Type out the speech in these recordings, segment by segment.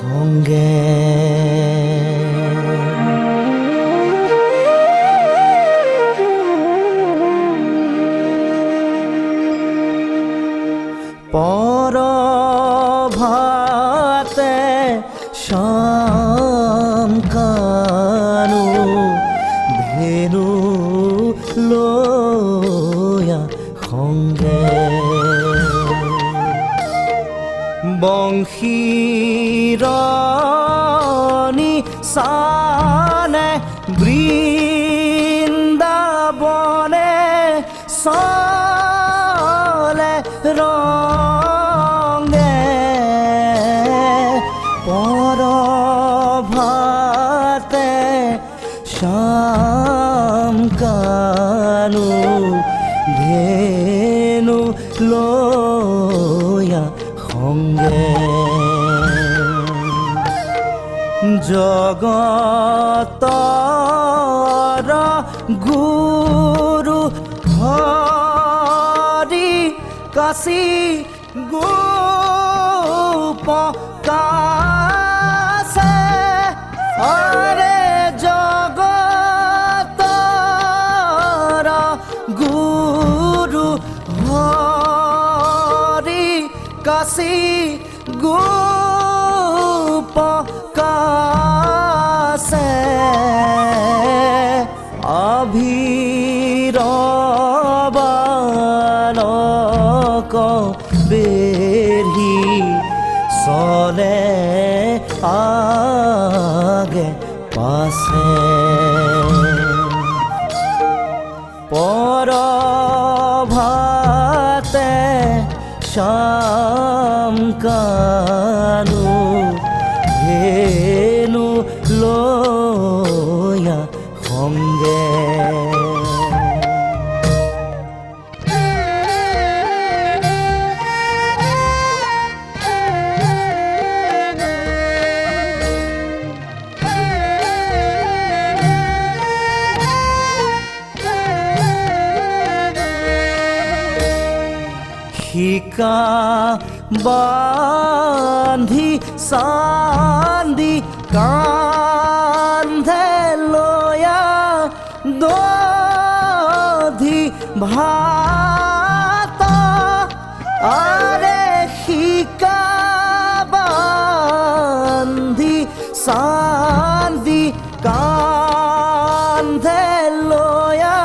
সংগে পৰভাতে শামকানো ধেনু লয়া সংগে বংশীৰণী সানে বৃন্দাবনে চলে ৰঙে পৰভাতে শামকানো ধেনু লয়া সংগে জগতৰ গুৰু হৰি কাশী গোপকাছে হৰে জগতৰ গুৰু হৰি কাশী গোপকাছে অভিৰবালক বেঢ়ি চলে আগে পাছে পৰভাতে শামকানো ধেনু লয়া সংগে শিকা বান্ধি চান্দি কান্ধে লয়া দধি ভাত আৰে শিকা বান্ধি চান্দি কান্ধে লয়া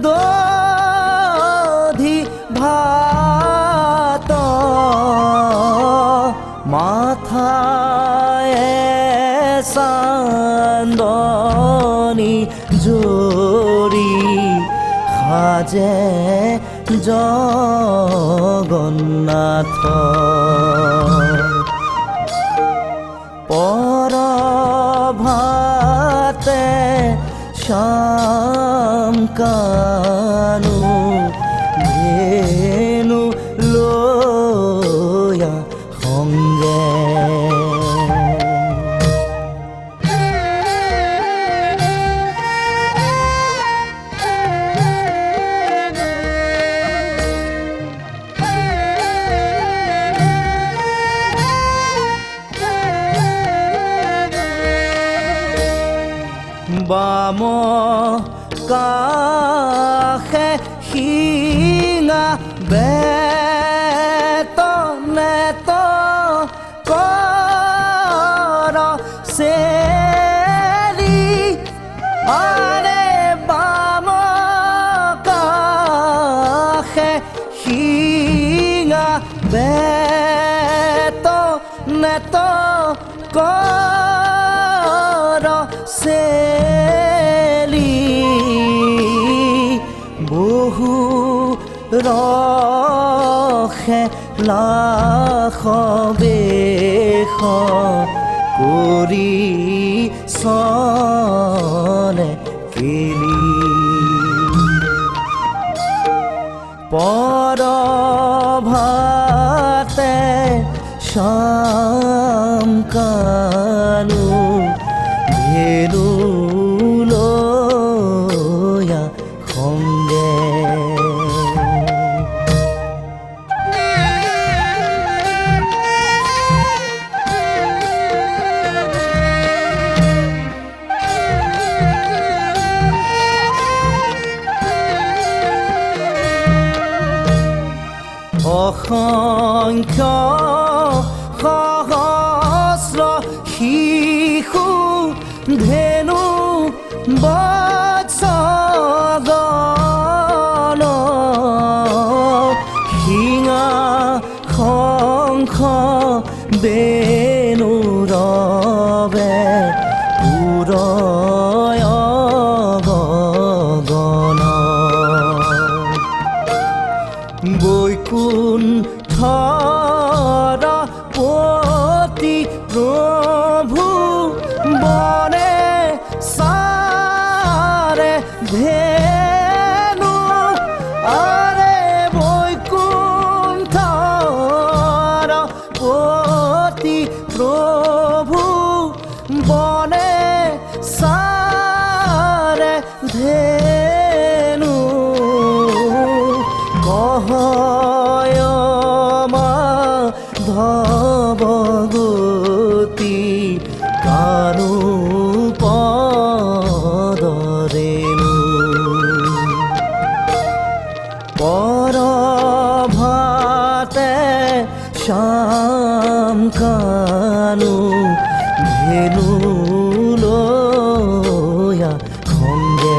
দধি ভাত মাথায়ে চান্দনী জৰি সাজে জগন্নাথ পৰভাতে শামকানো ধেনু লয়া সংগে বাম কাষে শিঙা বেতনেত কৰ চেৰি আৰে বাম কাষে শিঙা বেতনেত কৰ চেলি বহু ৰখে লাখ বেশ কৰি চলে কেলি পৰভাতে শামকানো ধেনু লয়া সংগে অসংখ্য সহস্ৰ শিশু ধেনু বৎসগণ শিঙা শংখ বেণুৰ ৰবে পুৰয় গগন বৈকুণ্ঠৰ পতি প্ৰভু বনে চাৰে ধেনু আৰে বৈকুণ্ঠৰ পতি প্ৰভু বনে চাৰে ধেনু কহয়মা ধবগতি কানু পদৰেণু পৰভাতে শ্যাম কানু ধেনু লয়া খংগে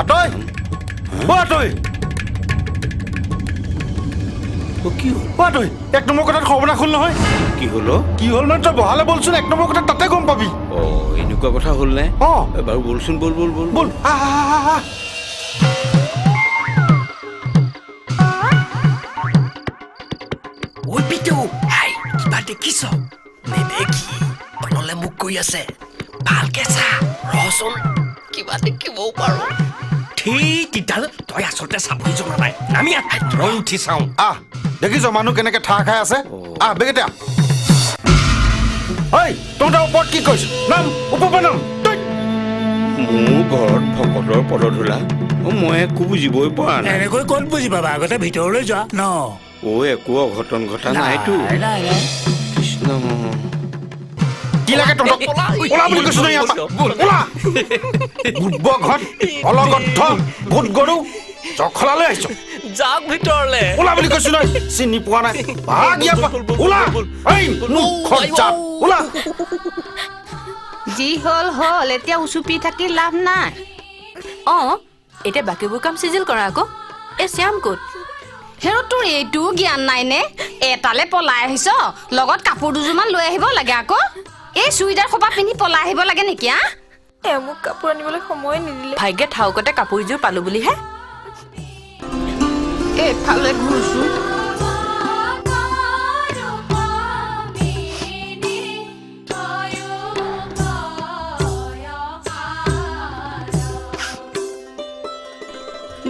আতই আতই কি হ'ল আতই এক নম্বৰ কথাত খবৰ নাখোল নহয় কি হ'ল কি হ'ল মানে তই বহালে বলচোন এক নম্বৰ কথাত তাতে গম পাবি এনেকুৱা কথা হ'ল নে অঁ বাৰু বলচোন বল বল বল বল ঐ পিতু হাই কিবা দেখিছ নেদেখি তললে মুখ কৰি আছে ভালকে চা ৰচোন কিবা দেখিবও পাৰো ঠিক তিতাল তই আচলতে চাবই জনা নাই নামি ৰং উঠি চাওঁ আহ দেখিছ মানুহ কেনেকে ঠাহ খাই আছে আহ বেগেতে ঐ তহঁতৰ ওপৰত কি কৈছ নাম ওপৰ নাম মোৰ ঘৰত ভকতৰ পদধূলা মই একো বুজিবই পৰা নাই এনেকৈ ক'ত বুজি পাবা আগতে ভিতৰলৈ যোৱা ন একো অঘটন ঘটা নাইতো কৃষ্ণ কি লাগে তহঁতক ওলা বুলি কৈছো নহয় ওলা বুদ্ধ ঘৰত অলগদ্ধ ভূত গৰু জখলালৈ আহিছ যাওক ভিতৰলে ওলা বুলি কৈছো নহয় চিনি পোৱা নাই ভাগ ইয়াৰ পৰা ওলা এই মুখৰ জাত ওলা যি হল হল এতিয়া উচুপি থাকি লাভ নাই এতিয়া বাকীবোৰ কাম চিজিল কৰা আকৌ এ শ্যাম ক'ত হেৰ তোৰ এইটো জ্ঞান নাই নে এটালে পলাই আহিছ লগত কাপোৰ দুযোৰমান লৈ আহিব লাগে আকৌ এই চুইদাৰ খোপা পিন্ধি পলাই আহিব লাগে নেকি মোক কাপোৰ আনিবলৈ সময় নিদিলে ভাগ্যে ঠাউকতে কাপোৰযোৰ পালো বুলিহে এইফালে ঘূৰচোন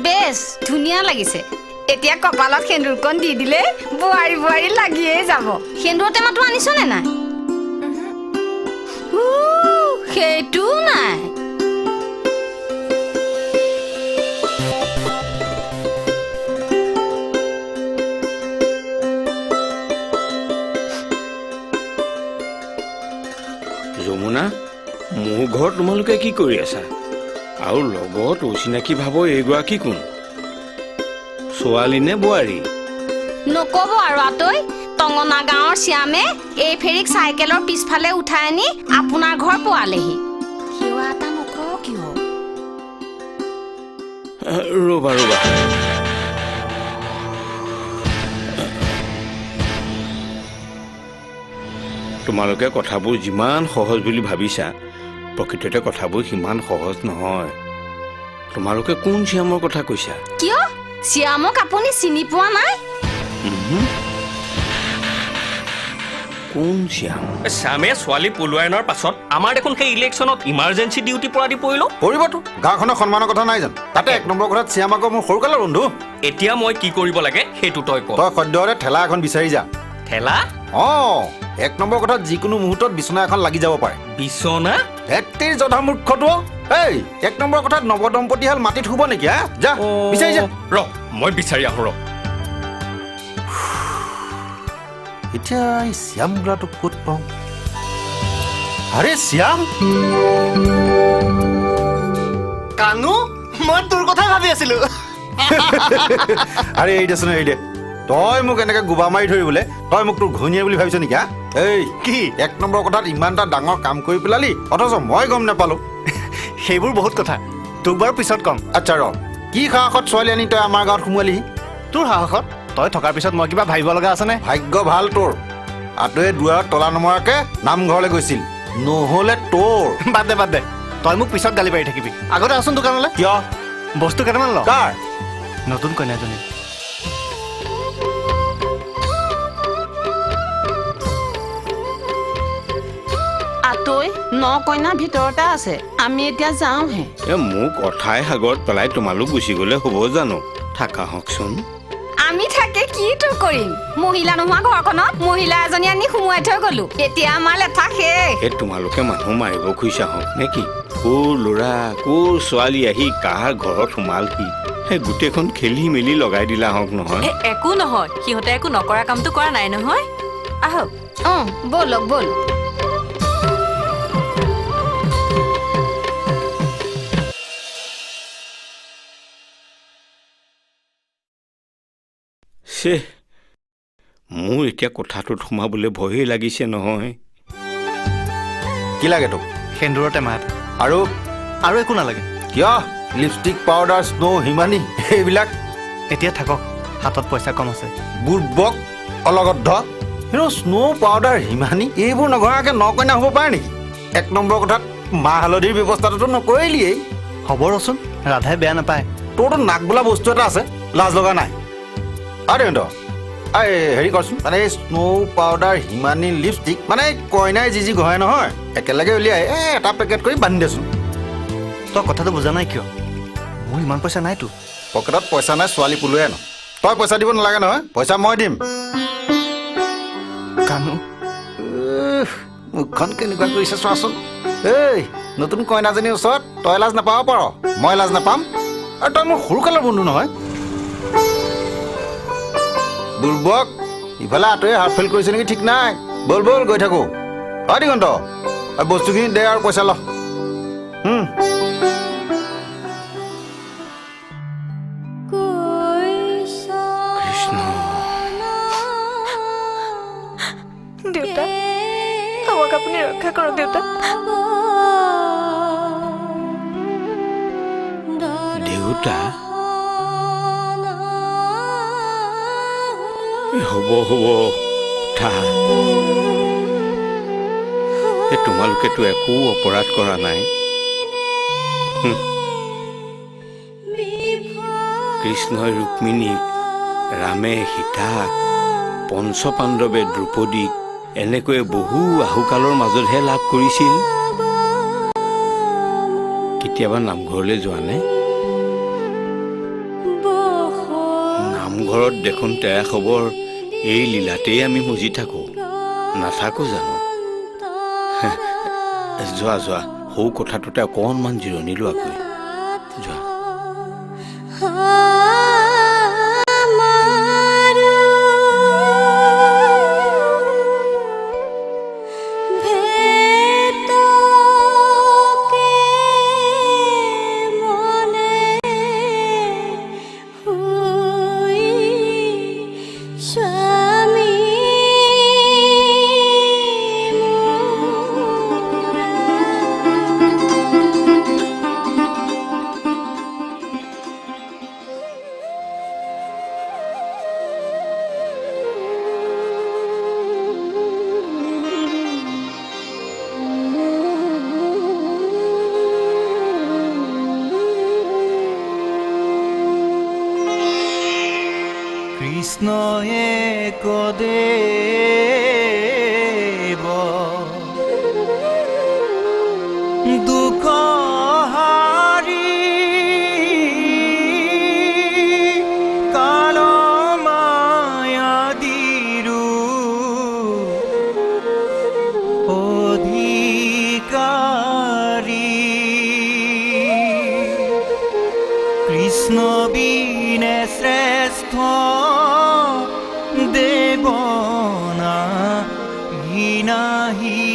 বেশ ধুনীয়া লাগিছে এতিয়া কপালত সেন্দুৰকণ দি দিলে বোৱাৰী বোৱাৰী লাগিয়ে যাব সেন্দুৰ টেমাটো আনিছনে নাই সেইটো নাই যমুনা মোৰ ঘৰত তোমালোকে কি কৰি আছা আৰু লগত অচিনাকি ভাৱৰ এইগৰাকী কোন ছোৱালী নে বোৱাৰী নকব আৰু আতৈ টঙনা গাঁৱৰ শ্যামে এই ফেৰিক চাইকেলৰ পিছফালে উঠাই আনি আপোনাৰ ঘৰ পোৱালেহি সেৱা এটা নকৰ কিয় ৰবা ৰবা তোমালোকে কথাবোৰ যিমান সহজ বুলি ভাবিছা প্ৰকৃততে কথাবোৰ সিমান সহজ নহয়। তোমালোকে কোন শ্যামৰ কথা কৈছা? কিয় শ্যামক আপুনি চিনি পোৱা নাই? কোন শ্যাম? শ্যামে ছোৱালী পলুৱাই অনাৰ পাছত আমাৰ দেখোন সেই ইলেকশ্যনত ইমাৰ্জেঞ্চি ডিউটি পৰা দি পৰিলো। পৰিবতো, গাঁওখনৰ সন্মানৰ কথা নাই জানো? তাতে 1 নম্বৰ কথাত শ্যাম আকৌ মোৰ সৰুকালৰ বন্ধু। এতিয়া মই কি কৰিব লাগে সেইটো তই ক। তই সদ্যহতে ঠেলা এখন বিচাৰি যা। ঠেলা? 1 নম্বৰ কথাত যিকোনো মুহূৰ্তত বিচনা এখন লাগি যাব পাৰে। বিচনা? হেত্তিৰ জধা মূৰ্খটো। এই 1 নম্বৰ কথাত নৱদম্পতি হাল মাটিত শুব নেকি? হা যা বিচাৰি যা। ৰ মই বিচাৰি আহোঁ ৰ। এতিয়া এই শ্যাম বোলাটো ক'ত পাওঁ? আৰে শ্যাম, কানু, মই তোৰ কথা ভাবি আছিলো। আৰে এই দেচোন এই দে, তই মোক এনেকে গোবা মাৰি ধৰিবলৈ তই মোক তোৰ ঘৈণীয়ে বুলি ভাবিছ নেকি? হা এই কি 1 নম্বৰ কথাত ইমান এটা ডাঙৰ কাম কৰি পেলালি অথচ মই গম নাপালো। সেইবোৰ বহুত কথা, তোক বাৰু পিছত কম। আচ্ছা ৰ, কি সাহসত ছোৱালী আনি তই আমাৰ গাঁৱত সোমোৱালিহি? তোৰ সাহসত? তই থকাৰ পিছত মই কিবা ভাবিব লগা আছেনে? ভাগ্য ভাল তোৰ, আঁতৰে দুৱাৰত তলা নমৰাকে নামঘৰলৈ গৈছিল, নহলে তোৰ। বাদ দে, তই মোক পিছত গালি পাৰি থাকিবি। আগতে আছোন দোকানলৈ। কিয়? বস্তু কেইটামান ল। কাৰ? নতুন কইনাজনী। আতৈ 9 কইনা ভিতৰতে আছে, আমি এতিয়া যাওঁহে। মোক কথাই সাগৰত পেলাই তোমালোক গুচি গ'লে হ'ব জানো? থাকা হওকচোন। আমি থাকে কিটো কৰিম? মহিলা নোহোৱা ঘৰখনত মহিলা এজনী আনি সোমোৱাই থৈ গলো, এতিয়া আমাৰ লেঠা শেষ। এই তোমালোকে মানুহ মাৰিব খুজিছা হওক নেকি? ক'ৰ ল'ৰা ক'ৰ ছোৱালী আহি কাৰ ঘৰত সোমালহি, সেই গোটেইখন খেলি মেলি লগাই দিলা হওক নহয়। একো নহয়, সিহঁতে একো নকৰা কামটো কৰা নাই নহয়। আহক। ব'লক ব'ল। মোৰ এতিয়া কথাটোত সোমাবলৈ ভয়েই লাগিছে নহয়। কি লাগে তোক? সেন্দুৰৰ টেমা এটা। আৰু একো নালাগে। কিয়? লিপষ্টিক, পাউডাৰ, স্নো, হিমানী এইবিলাক? এতিয়া থাকক, হাতত পইচা কম আছে। বুৰ্বক অলগদ্ধ। কিন্তু স্নো, পাউডাৰ, হিমানী এইবোৰ নঘৰাকৈ 9 কইনা হ'ব পাৰে নেকি? 1 নম্বৰ কথাত মাহ হালধিৰ ব্যৱস্থাটোতো নকৰিলিয়েই। হ'ব ৰচোন, ৰাধাই বেয়া নাপায়। তোৰতো নাক বোলা বস্তু এটা আছে, লাজ লগা নাই? আৰে হেৰি কৰচোন, মানে এই স্নো, পাউডাৰ, হিমানী, লিপষ্টিক মানে কইনাই যি ঘঁহে নহয় একেলগে উলিয়াই এটা পেকেট কৰি বান্ধি দেচোন। তই কথাটো বুজা নাই কিয়? মোৰ ইমান পইচা নাইতো। পকেটত পইচা নাই, ছোৱালী পলুৱাই আন। তই পইচা দিব নালাগে নহয়, পইচা মই দিম। কানু, মুখখন কেনেকুৱা কৰিছে চোৱাচোন। এই নতুন কইনাজনীৰ ওচৰত তই লাজ নাপাব পাৰ, মই লাজ নাপাম? আৰু তই মোৰ সৰুকালৰ বন্ধু নহয়। বুৰ্বক, ইফালে আঁতৰি হাৰ্ট ফেইল কৰিছে নেকি ঠিক নাই। ব'ল গৈ থাকো। দিগন্ত, বস্তুখিনি দে আৰু পইচা ল। কৃষ্ণ, দেউতা, আমাক আপুনি ৰক্ষা কৰক দেউতা। দেউতা? হ'ব উঠা। তোমালোকেতো একো অপৰাধ কৰা নাই। কৃষ্ণই ৰুক্মিণীক, ৰামে সীতাক, পঞ্চপাণ্ডৱে দ্ৰৌপদীক এনেকৈয়ে বহু আহুকালৰ মাজতহে লাভ কৰিছিল। কেতিয়াবা নামঘৰলৈ যোৱা নে? নামঘৰত দেখোন তেৰা খবৰ এই লীলাতেই আমি মজি থাকোঁ, নাথাকো জানো? যোৱা সৌ কথাটোতে অকণমান জিৰণি লোৱাকৈ যোৱা। কৃষ্ণয়ে কদেৱ দুখ হাৰি কাল মায়া দিৰু অধিকাৰী কৃষ্ণ বিনে শ্ৰেষ্ঠ দেৱনা হিনাহিয়াৰ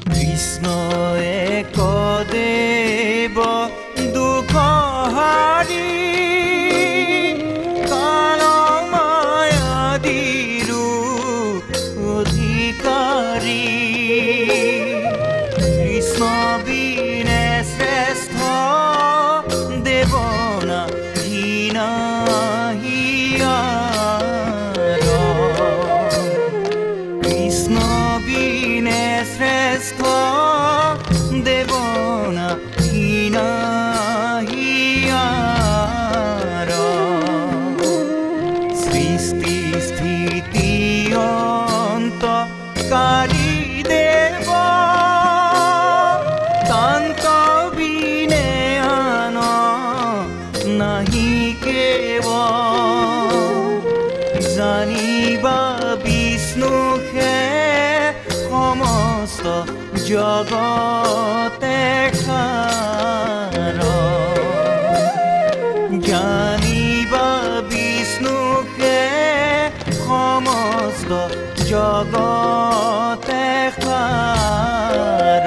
কৃষ্ণয়ে কদেৱ দুখ হাৰি কাল মায়া দিৰু অধিকাৰী কৃষ্ণ বিনে শ্ৰেষ্ঠ দেৱনা হিনাহিয়াৰ কৃষ্ণ বিনে শ্ৰেষ্ঠ দেৱনা হিনাহিয়াৰ সৃষ্টি স্থিতি অন্তকাৰী দেৱ তান্ত বিনে আন নাহি কেৱ জানিবা বিষ্ণুহে সমস্ত জগতে খাৰ জানিবা বিষ্ণুহে সমস্ত জগতে খাৰ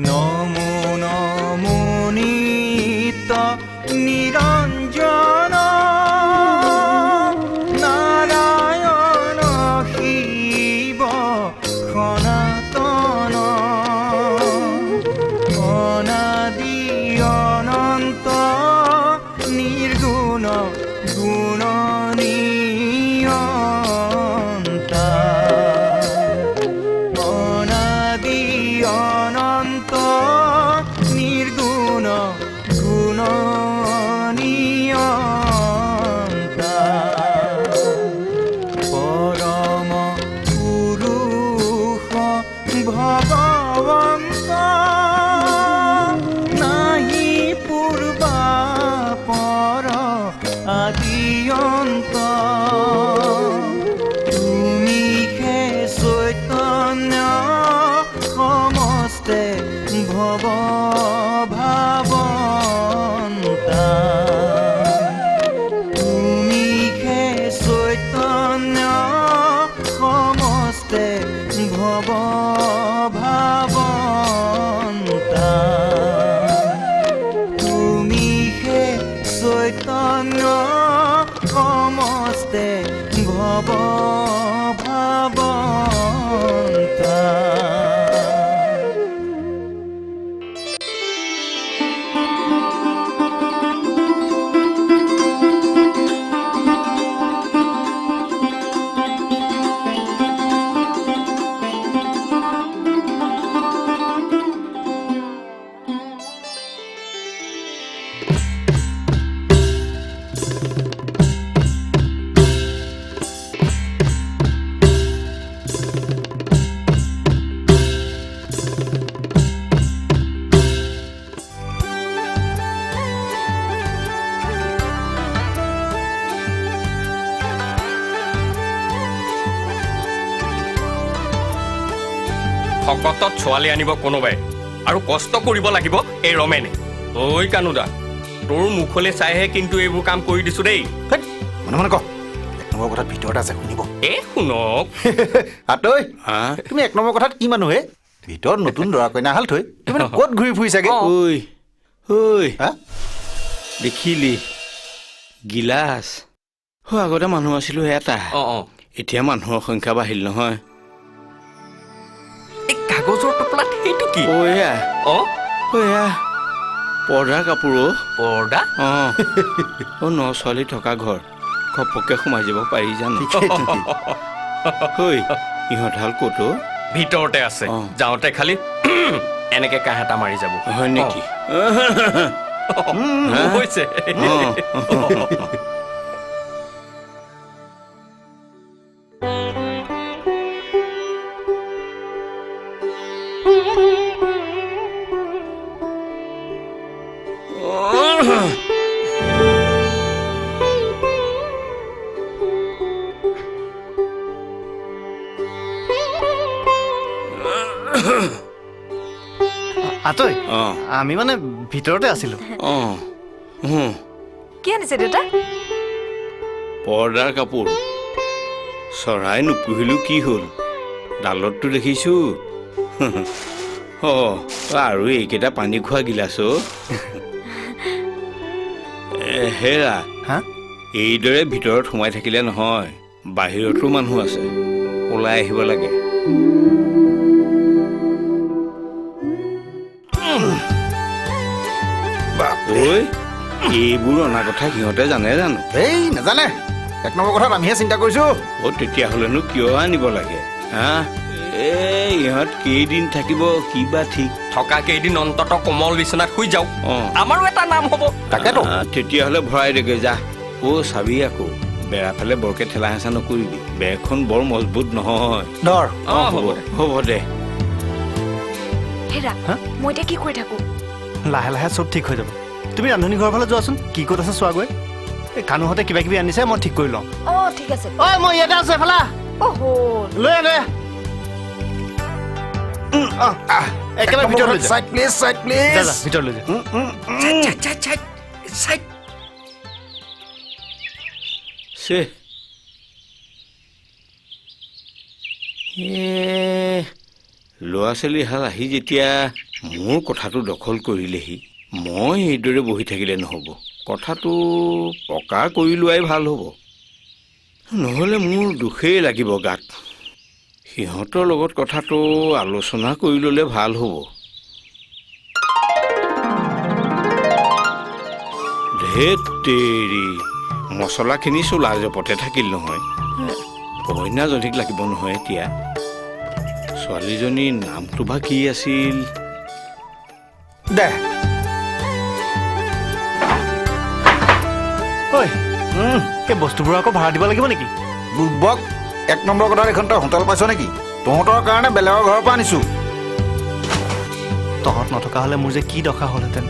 নমো নমো নিত্য নিৰঞ্জন নাৰায়ণ শিৱ সনাতন অনাদি অনন্ত নিৰ্গুণ গুণ নিয়ন্তা অনাদি অনন্ত নিৰ্গুণ গুণ নিয়ন্তা পৰম পুৰুষ ভগৱন্ত নাহি পূৰ্বা পৰ আদি অন্ত তুমি হে চৈতন্য সমস্তে ভৱ ভাৱন্তা তুমি হে চৈতন্য সমস্তে ভৱ ভাৱন্তা তুমি হে চৈতন্য সমস্তে ভৱ ভাৱন্তা ভকতত ছোৱালী আনিব কোনোবাই আৰু কষ্ট কৰিব লাগিব এই ৰমেনে। ঐ কানুদা, তোৰ মুখলৈ চাইহে কিন্তু এইবোৰ কাম কৰি দিছো দেই। মানে ক 1 নম্বৰ কথাত ভিতৰত আছে শুনিব এ শুনক আতৈ হা তুমি 1 নম্বৰ কথাত কি মানুহে ভিতৰত নতুন দৰা কইনা হাল থৈ তুমি ক'ত ঘূৰি ফুৰিছাগে ঐ ঐ হা দেখিলি গিলাচ আগতে মানুহ আছিলো এটা এতিয়া মানুহৰ সংখ্যা বাঢ়িল নহয় এই কাগজৰ টোপোলাত সেইটো কি এয়া এয়া পৰ্দাৰ কাপোৰ পৰ্দা ন ছোৱালী থকা ঘৰ ঘপককে সোমাই যাব পাৰি জানো ইহঁত হাল ক'ত ভিতৰতে আছে যাওঁতে খালি এনেকে কাহ এটা মাৰি যাব হয় নেকি হৈছে আতৈ আমি মানে ভিতৰতে আছিলো কি আনিছে দেউতা পৰ্দাৰ কাপোৰ চৰাই নুপুহিলো কি হ'ল ডালতটো দেখিছো আৰু এইকেইটা পানী খোৱা গিলাচ হেৰা এইদৰে ভিতৰত সোমাই থাকিলে নহয় বাহিৰতো মানুহ আছে ওলাই আহিব লাগে এইবোৰ অনা কথা সিহঁতে জানে জানো এই নাজানে 1 নম্বৰ কথাত আমিহে চিন্তা কৰিছো তেতিয়াহ'লেনো কিয় আনিব লাগে হা ইহঁত কেইদিন থাকিব কিবা ঠিক থকা কেইদিন অন্তত কোমল বিচনাত শুই যাওক আমাৰো এটা নাম হ'ব তাকেতো তেতিয়াহ'লে ভৰাই দেগে যা চাবি আকৌ বেৰা ফালে বৰকে ঠেলা হেঁচা নকৰিবি বেৰখন বৰ মজবুত নহয় ধৰ হ'ব দে হেৰা মই এতিয়া কি কৰি থাকো লাহে লাহে চব ঠিক হৈ যাব তুমি ৰান্ধনী ঘৰৰ ফালে যোৱাচোন কি ক'ত আছে চোৱাগৈ এই কানুহঁতে কিবা কিবি আনিছে মই ঠিক কৰি লওঁ ঠিক আছে মই ইয়াতে আছো এফালে লৈ আনে একেবাৰে ভিতৰত লৈ যা সাইড প্লিজ ভিতৰত লৈ যা ল'ৰা ছোৱালীহাল আহি যেতিয়া মোৰ কথাটো দখল কৰিলেহি মই এইদৰে বহি থাকিলে নহ'ব কথাটো পকা কৰি লোৱাই ভাল হ'ব নহ'লে মোৰ দুখেই লাগিব গাত সিহঁতৰ লগত কথাটো আলোচনা কৰি ল'লে ভাল হ'ব ধেত তেৰি মছলাখিনি চোলা জপতে থাকিল নহয় কইনা জধিক লাগিব নহয় এতিয়া ছোৱালীজনীৰ নামটো বা কি আছিল দে এই বস্তুবোৰ আকৌ ভাড়া দিব লাগিব নেকি বুৰ্বক 1 নম্বৰ কথাত এখন তই হোটেল পাইছ নেকি তহঁতৰ কাৰণে বেলেগৰ ঘৰৰ পৰা আনিছো তহঁত নথকা হ'লে মোৰ যে কি দৰকাৰ হ'লহেঁতেন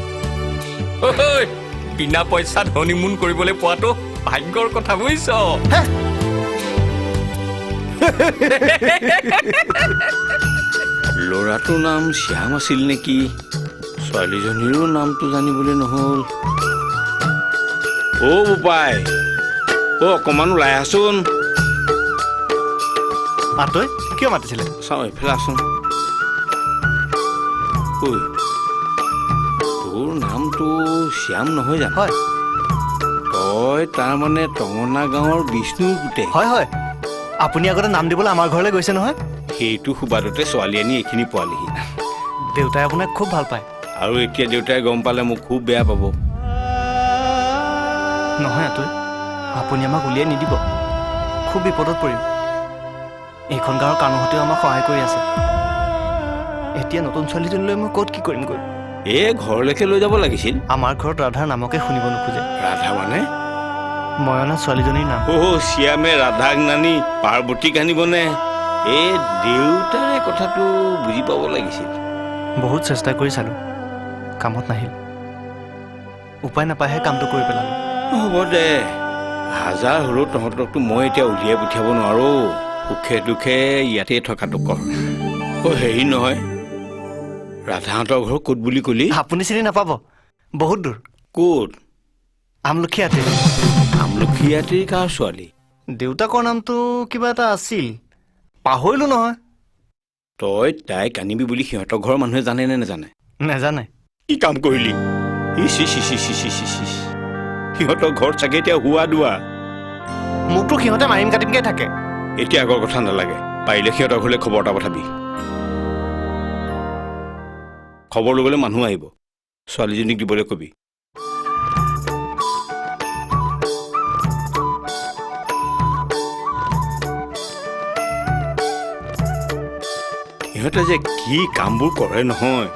বিনা পইচাত হনিমুন কৰিবলৈ পোৱাটো ভাগ্যৰ কথা বুজিছ ল'ৰাটোৰ নাম শ্যাম আছিল নেকি ছোৱালীজনীৰো নামটো জানিবলৈ নহ'ল বোপাই অকণমান ওলাই আছোন আতৈ কিয় মাতিছিলে চাওঁ এইফালে আছোন তোৰ নামটো শ্যাম নহয় জানো হয় তই তাৰমানে টঙনা গাঁৱৰ বিষ্ণুৰ পুতেক হয় আপুনি আগতে নাম দিবলৈ আমাৰ ঘৰলৈ গৈছে নহয় সেইটো সুবাদতে ছোৱালী আনি এইখিনি পোৱালিহি দেউতাই আপোনাক খুব ভাল পায় আৰু এতিয়া দেউতাই গম পালে মোক খুব বেয়া পাব নহয় আতৈ আপুনি আমাক উলিয়াই নিদিব খুব বিপদত পৰিম এইখন গাঁৱৰ কানুহঁতেও আমাক সহায় কৰি আছে এতিয়া নতুন ছোৱালীজনীলৈ মই ক'ত কি কৰিমগৈ ঘৰলৈকে লৈ যাব লাগিছিল আমাৰ ঘৰত ৰাধাৰ নামকে শুনিব নোখোজে ৰাধা মানে মই অনা ছোৱালীজনীৰ নাম শ্যামে ৰাধাক নানি পাৰ্বতীক আনিবনে দেউতাৰে কথাটো বুজি পাব লাগিছিল বহুত চেষ্টা কৰি চালোঁ কামত নাহিল উপায় নাপায়হে কামটো কৰি পেলালোঁ হ'ব দে হাজাৰ হ'লেও তহঁতকতো মই এতিয়া উলিয়াই পঠিয়াব নোৱাৰো সুখে দুখে ইয়াতে থকাটো কৰ হেৰি নহয় ৰাধাহঁতৰ ঘৰ ক'ত বুলি ক'লি আপুনি চিনি নাপাব বহুত দূৰ ক'ত আমলখি আতি আমলখি আতিৰ কাৰ ছোৱালী? দেউতাকৰ নামটো কিবা এটা আছিল, পাহৰিলোঁ নহয়। তই তাইক আনিবি বুলি সিহঁতৰ ঘৰৰ মানুহে জানে নে নাজানে? নেজানে। কি কাম কৰিলি? ইচ ইচ ইচ ইচ ইচ ইচ ইচ। সিহঁতৰ ঘৰত চাগে এতিয়া হোৱা দোৱা। মোকতো সিহঁতে মাৰিম কাটিমকৈ থাকে। এতিয়া আগৰ কথা নালাগে, পাৰিলে সিহঁতৰ ঘৰলৈ খবৰ এটা পঠাবি। খবৰ ল'বলৈ মানুহ আহিব, ছোৱালীজনীক দিবলৈ কবি। সিহঁতে যে কি কামবোৰ কৰে নহয়,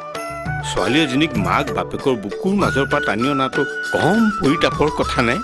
ছোৱালী এজনীক মাক বাপেকৰ বুকুৰ মাজৰ পৰা টানি অনাটো কম পৰিতাপৰ কথা নাই।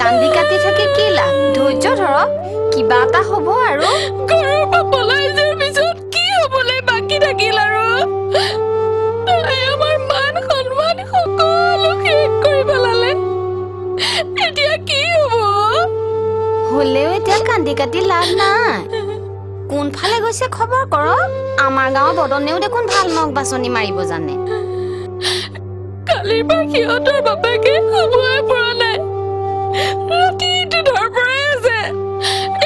কান্দি কাটি থাকি কি লাভ? ধৈৰ্য ধৰক, কিবা এটা হ'ব আৰু। ঘৰৰ পৰা পলাই যোৱাৰ পিছত কি হ'বলৈ বাকী থাকিল আৰু? তাই আমাৰ মান সন্মান সকলো শেষ কৰি পেলালে। এতিয়া কি হ'ব? হ'লেও এতিয়া কান্দি কাটি লাভ নাই। কোনফালে গৈছে খবৰ কৰক। আমাৰ গাঁৱৰ বদনেও দেখোন ভাল নখ বাছনি মাৰিব জানে। কালিৰ পৰা সিহঁতৰ বাপেকে শুবই পৰা নাই, ৰাতিটো ধৰ পৰাই আছে।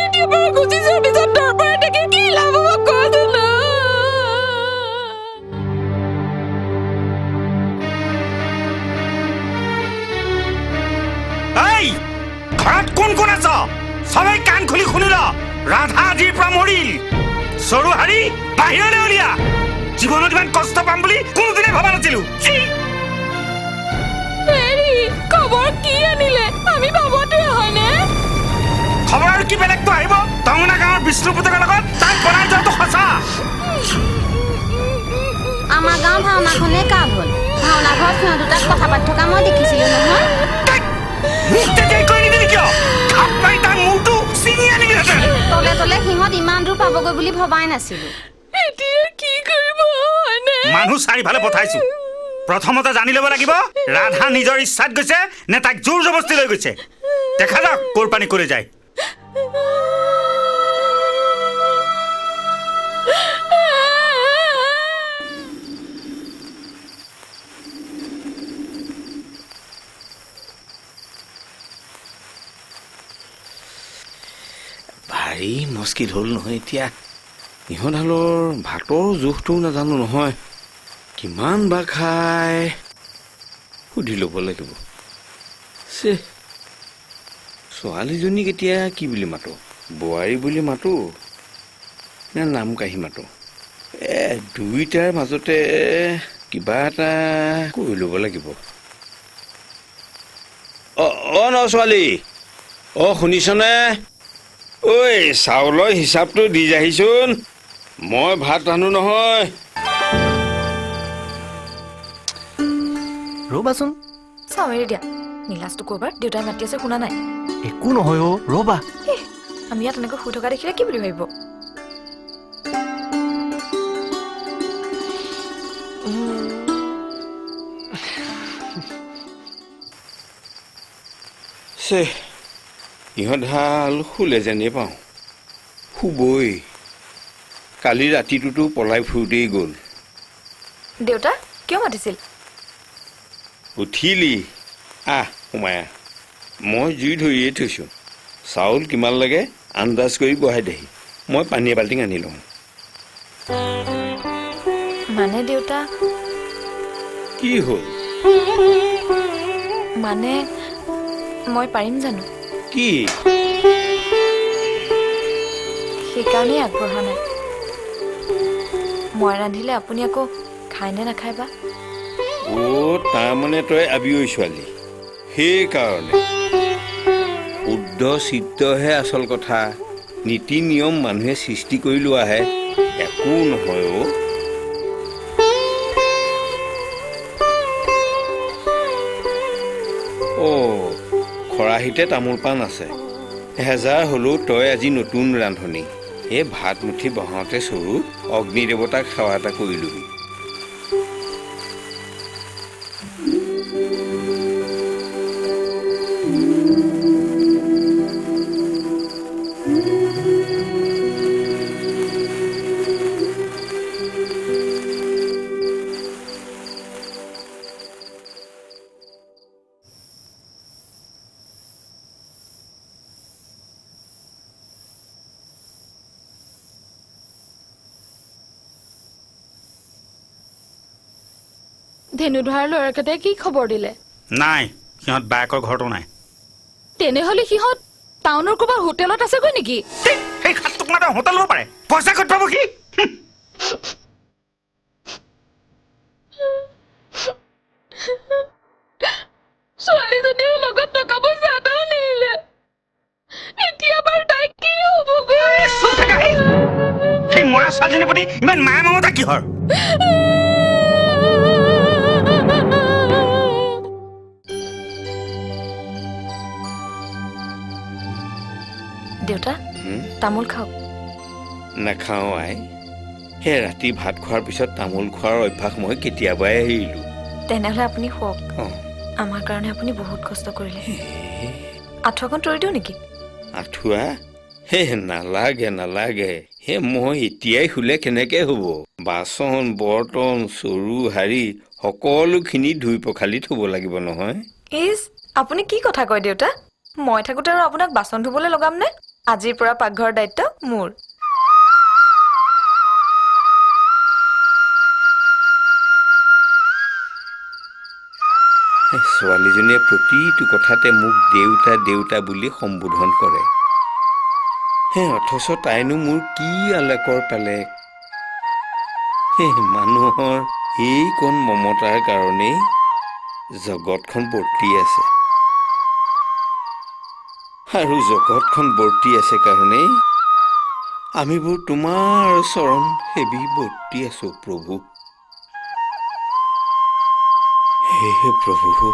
এতিয়া পৰা গুচি যোৱাৰ পিছত ধৰ পৰাই থাকি কি লাভ হ'ব কোৱাচোন ন? এই ঘৰত কোন কোন আছ? সবাই কাণ খুলি শুনি ল। ৰাধা আজিৰ পৰা মৰিল। চৰু হাৰি বাহিৰলৈ উলিয়া। জীৱনত ইমান কষ্ট পাম বুলি কোনোদিনে ভবা নাছিলো। হেৰি খবৰ কি আনিলে? আমি বাবুটোৱে হয়নে? খবৰ আৰু কি বেলেগটো আহিব? টংগনা গাঁৱৰ বিষ্ণু পুতেকৰ লগত তাক বনাই যোৱাটো সঁচা। আমাৰ গাঁৱৰ ভাওনাখনে কাম হ'ল। ভাওনা ঘৰত সিহঁত দুটাক কথা পাতি থকা মই দেখিছিলোঁ নহয়। মোক তেতিয়াই কৈ নিদিলি কিয়? খাপ পাই তাৰ মূৰটো ছিঙি আনিলিহেঁতেন। তলে তলে সিহঁত ইমান দূৰ পাবগৈ বুলি ভবাই নাছিলোঁ। এতিয়া কি কৰিব হয়নে? মানুহ চাৰিফালে পঠাইছো। প্ৰথমতে জানি ল'ব লাগিব ৰাধা নিজৰ ইচ্ছাত গৈছে নে তাইক জোৰ জবস্তি লৈ গৈছে। দেখা যাওক ক'ৰ পানী ক'লৈ যায়। ভাৰী মুস্কিল হ'ল নহয় এতিয়া। ইহঁতহালৰ ভাতৰ জোখটোও নাজানো নহয়, কিমান বা খাই সুধি ল'ব লাগিব। ছোৱালীজনীক এতিয়া কি বুলি মাতো? বোৱাৰী বুলি মাতো নে নাম কাঢ়ি মাতো? দুইটাৰ মাজতে কিবা এটা কৰি ল'ব লাগিব। অ ন ছোৱালী, শুনিছনে? ঐ চাউলৰ হিচাপটো দি যাহিচোন, মই ভাত ৰান্ধো নহয়। ৰ'বাচোন, চাওঁ এৰি দিয়া। নীলাজটো ক'ৰবাত দেউতাই মাতি আছে, শুনা নাই? একো নহয় অ', ৰ'বা। আমি ইয়াত এনেকৈ শুই থকা দেখিলে কি বুলি ভাবিব? ইহঁতহাল শুলে যেনে পাওঁ, শুবই। কালি ৰাতিটোতো পলাই ফুৰোতেই গ'ল। দেউতা কিয় মাতিছিল? উঠিলি? সোমাই আহ। মই জুই ধৰিয়ে থৈছোঁ। চাউল কিমান লাগে আন্দাজ কৰি বহাই দেহি। মই পানী এবাল্টিং আনি লওঁ। মানে দেউতা? কি হ'ল? মানে মই পাৰিম জানো? কি? সেইকাৰণেই আগবঢ়া নাই। মই ৰান্ধিলে আপুনি আকৌ খায় নে নাখায় বা? তাৰমানে তই আবিঐ ছোৱালী, সেইকাৰণে। শুদ্ধ চিত্তহে আচল কথা। নীতি নিয়ম মানুহে সৃষ্টি কৰি লোৱাহে, একো নহয় খৰাহিতে তামোল পাণ আছে। 1000 হ'লেও তই আজি নতুন ৰান্ধনি, এই ভাত মুঠি বহাওঁতে চৰু অগ্নিদেৱতাক সেৱা এটা কৰিলোহি। ধেনুধাৰ ল'ৰাকেইটাই কি খবৰ দিলে? নাই, সিহঁত বায়েকৰ ঘৰতো নাই। তেনেহ'লে সিহঁত টাউনৰ ক'ৰবাত হোটেলত আছেগৈ নেকি? সেই খাত টকা হোটেল ল'ব পাৰে, পইচা ক'ত পাব সি? ছোৱালীজনীৰ লগত টকা পইচা এটাও নিলে। এতিয়া বাৰু তাই কি হ'বগৈ? সেই মৰা ছোৱালীজনীৰ প্ৰতি ইমান মায়া মমতা কিহৰ? দেউতা, তামোল খাওক। নাখাওঁ আই, সেই ৰাতি ভাত খোৱাৰ পিছত তামোল খোৱাৰ অভ্যাস মই কেতিয়াবাই এৰিলোঁ। তেনেহ'লে আপুনি শুৱক। আমাৰ কাৰণে আপুনি বহুত কষ্ট কৰিলে। আঁঠুৱাখন তৰি দিওঁ নেকি? আঁঠুৱা? হে নালাগে নালাগে, হে মই এতিয়াই শুলে কেনেকৈ হ'ব? বাচন বৰ্তন চৰু হাৰি সকলোখিনি ধুই পখালি থ'ব লাগিব নহয়। ইছ, আপুনি কি কথা কয় দেউতা? মই থাকোঁতে আৰু আপোনাক বাচন ধুবলৈ লগাম নে? আজিৰ পৰা পাকঘৰৰ দায়িত্ব মোৰ। ছোৱালীজনীয়ে প্ৰতিটো কথাতে মোক দেউতা দেউতা বুলি সম্বোধন কৰে। অথচ তাইনো মোৰ কি আলেকৰ পালে? মানুহৰ এইকণ মমতাৰ কাৰণেই জগতখন বৰ্তি আছে, আৰু জগতখন বৰ্তি আছে কাৰণেই আমিবোৰ তোমাৰ চৰণ সেবি বৰ্তি আছো প্ৰভু। হে প্ৰভু,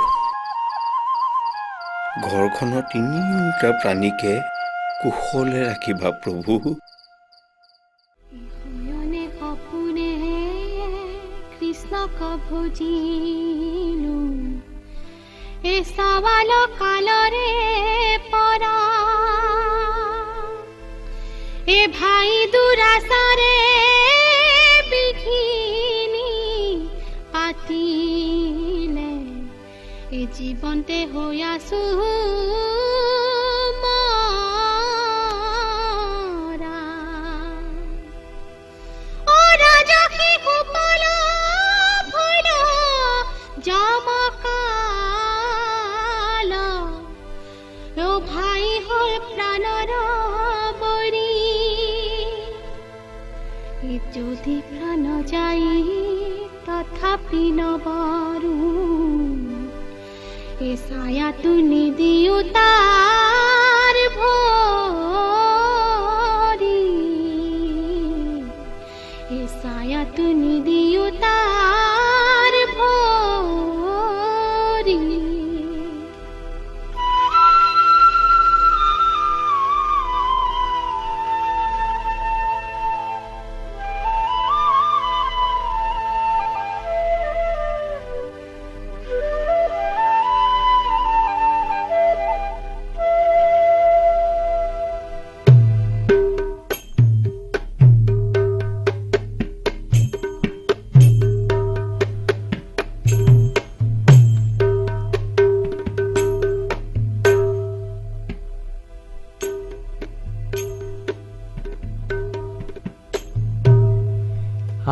ঘৰখনৰ তিনিওটা প্ৰাণীকে কুশলে ৰাখিবা প্ৰভু। কৃষ্ণক ভজিলো এ সবাল কালরে পরা এ ভাই দুরাসারে বিঘিনি পাতিলে এ জীবনতে হইয়াছু যদি প্রাণ যাই তথাপি নবরু এ ছায়া তুনি দিও তার ভরি এ ছায়া তুনি দিও তার ভরি।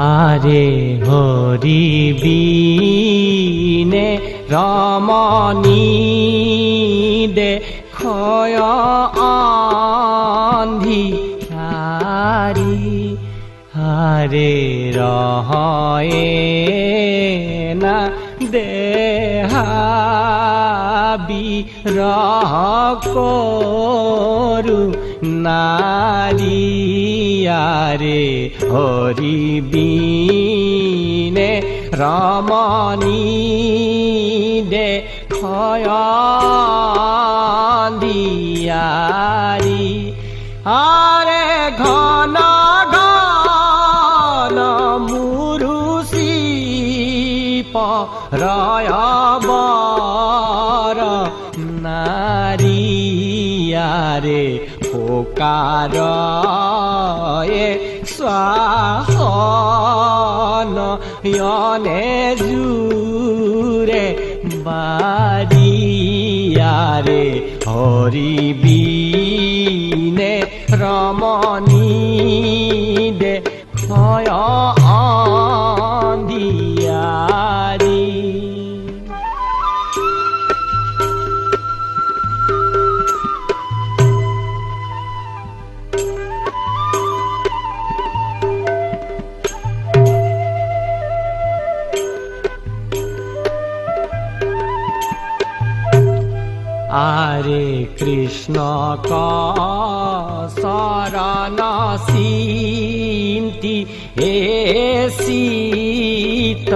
আরে হরি বিনে রমণী দেখয় অন্ধিহারি হারে রহয়ে না দেহাবি রহকরু নারী আরে হরি বিনে রমণী দেখয় অন্ধিহারি আরে ঘন ঘন মুৰুচি পৰয়বৰ নাৰীয়াৰে পোকাৰ স্বাহন য়নে জুৰে বাৰিয়াৰে হৰি বিনে ৰমণী দে হয় অন্ধিয়াৰী। আরে কৃষ্ণ শরণ চিন্তি এ শীতলাই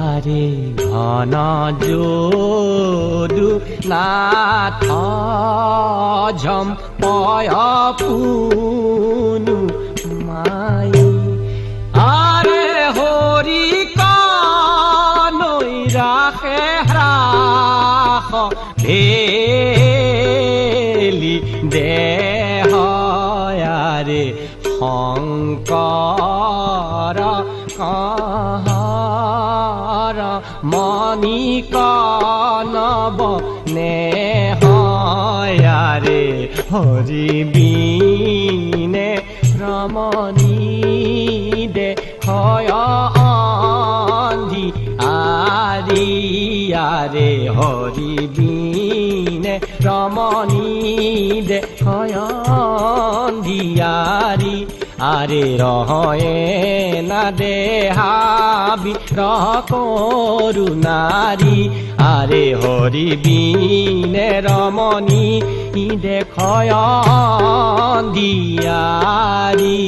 আরে ঘন যদু নাথ ঝম পয় পুনু মাই আরে হরি কানৈ রাখে হ্রাস ভেলি দেহয়ারে শংকৰ কহৰ মণি কনব নেহয়াৰে হৰি বিনে ৰমণী দে হয় অন্ধি আৰিয়াৰে হৰি বিনে ৰমণী দে হয় অন্ধিয়াৰী আৰে ৰহয়ে না দেহাবি ৰহ কৰুণাৰি আৰে হৰি বিনে ৰমণী দেখয় দিয়াৰি।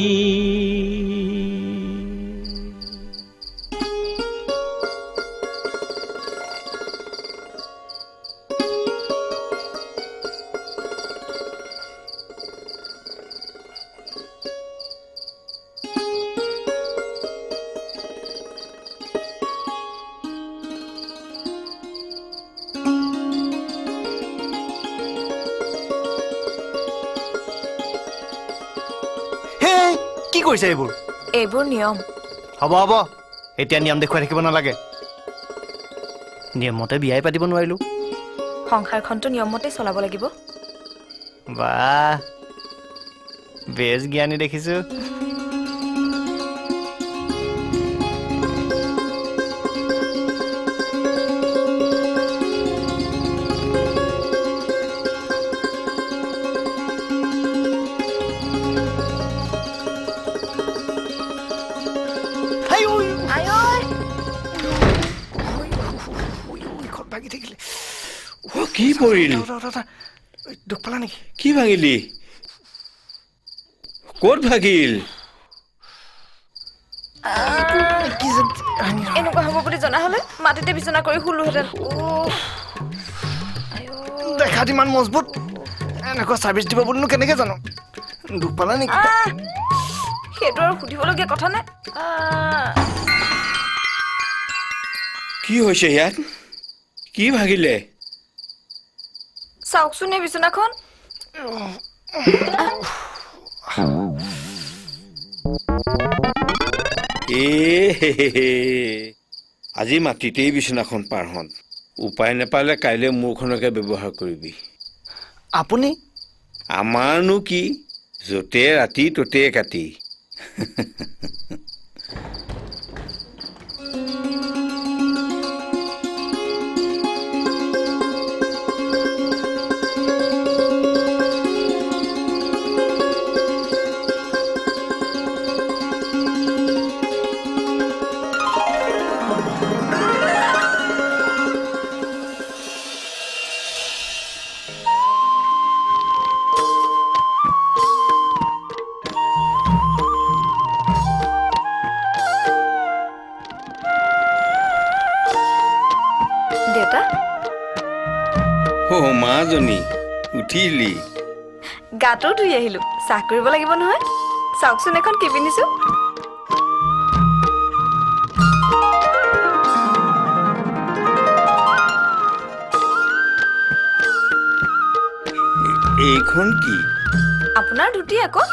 কি কৰিছে এইবোৰ? এইবোৰ নিয়ম। হ'ব হ'ব, এতিয়া নিয়ম দেখুৱাই থাকিব নালাগে। নিয়মমতে বিয়াই পাতিব নোৱাৰিলো। সংসাৰখনতো নিয়মমতে চলাব লাগিব। বাহ, বেছ জ্ঞানী দেখিছো। কি পৰিল? দুখ পালা নেকি? কি ভাঙিলি? ক'ত ভাগিল? এনেকুৱা হ'ব বুলি জনা হলে মাটিতে বিচনা কৰি শুলোহেঁতেন। দেখাত ইমান মজবুত, এনেকুৱা চাৰ্ভিচ দিব বুলিনো কেনেকে জানো? দুখ পালা নেকি? সেইটো আৰু সুধিবলগীয়া কথা নে? কি হৈছে ইয়াত? কি ভাগিলে? চাওকচোন এই বিচনাখন। আজি মাটিতেই বিচনাখন পাৰ হন। উপায় নাপালে কাইলৈ মোৰখনকে ব্যৱহাৰ কৰিবি। আপুনি? আমাৰনো কি, য'তে ৰাতি ত'তে কাটি। দেউতা, মাজনী উঠিলি? গাটো ধুই আহিলো চাহ কৰিব লাগিব নহয় চাওকচোন এখন কি পিন্ধিছো এইখন কি? আপোনাৰ ধুতি আকৌ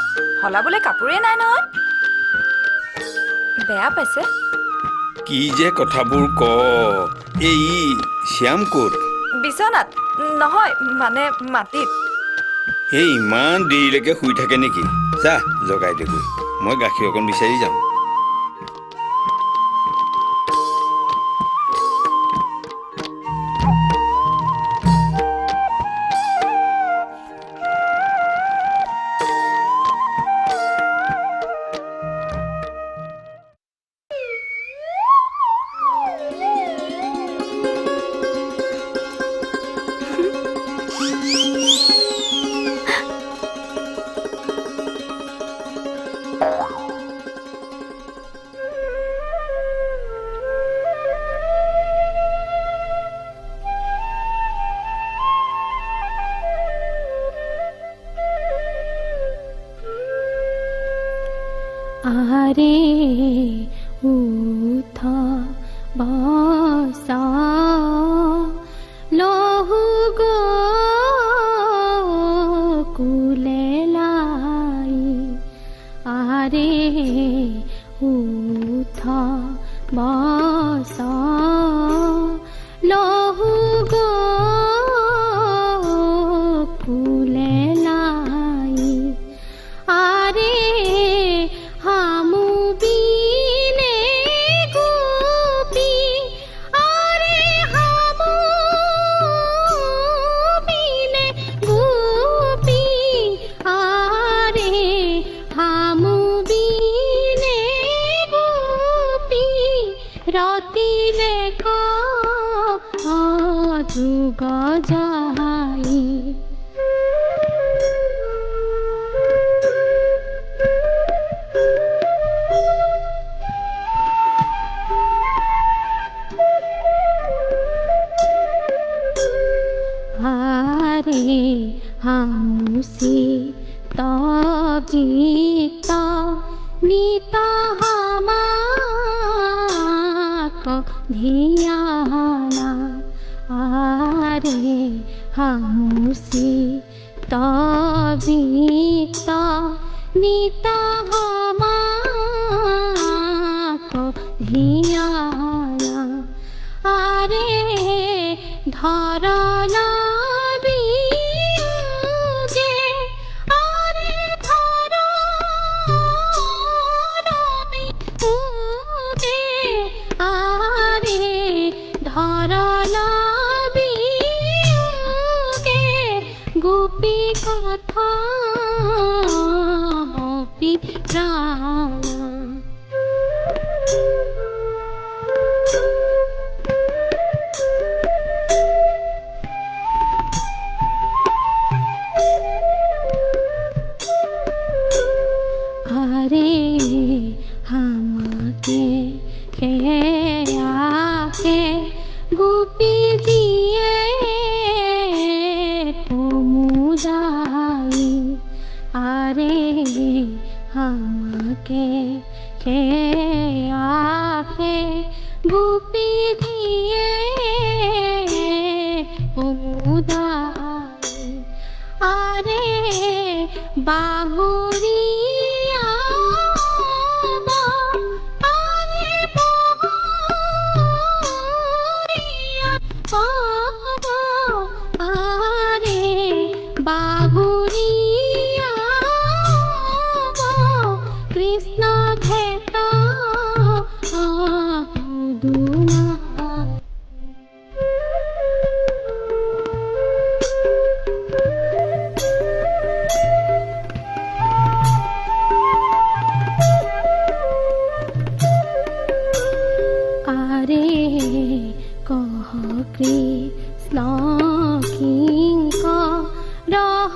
সলাবলে কাপোৰে নাই নহয় বেয়া পাইছে কি যে কথাবোৰ ক এই শ্যাম ক'ত? বিচনাত নহয় মানে মাটিত এই ইমান দেৰিলৈকে শুই থাকে নেকি? যা জগাই দেগৈ মই গাখীৰ অকণ বিচাৰি যাম। আরে উঠা বসা লহু গো কুলে লাই আরে উঠা বসা লহু গো কুলে লাই আরে হামু বিনে গোপী আরে হামু বিনে গোপী আরে হামু বিনে গোপী রতিলে যুগ যাই আরে হামুসি তগীত নিত হামাক ধিয়ানা আরে হামুসি তগীত নিত হামাক ধিয়ানা আরে ধরনা বিয়োগে আরে ধরনা বিয়োগে আরে ধরনা বিয়োগে গোপী কথা গোপী প্রাণ আরে হামাকে কে আকে গোপী দিয়ে কুমুদাই আরে হামাকে কে আকে গোপী দিয়ে কুমুদাই আরে বাহুরিয়া আরে বাহুরিয়া আরে বাহুরিয়া কৃষ্ণ ঘেট দুনা আরে কহ কৃষ্ণ কিঙ্ক রহ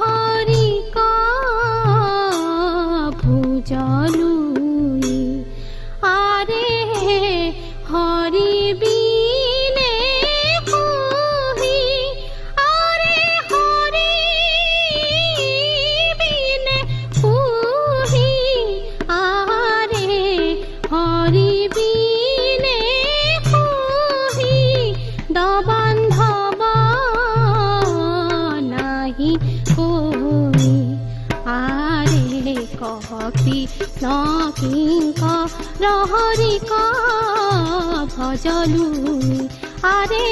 নাহি কৈ আৰে কহকি নকিংক ৰহৰিক ভজলু আৰে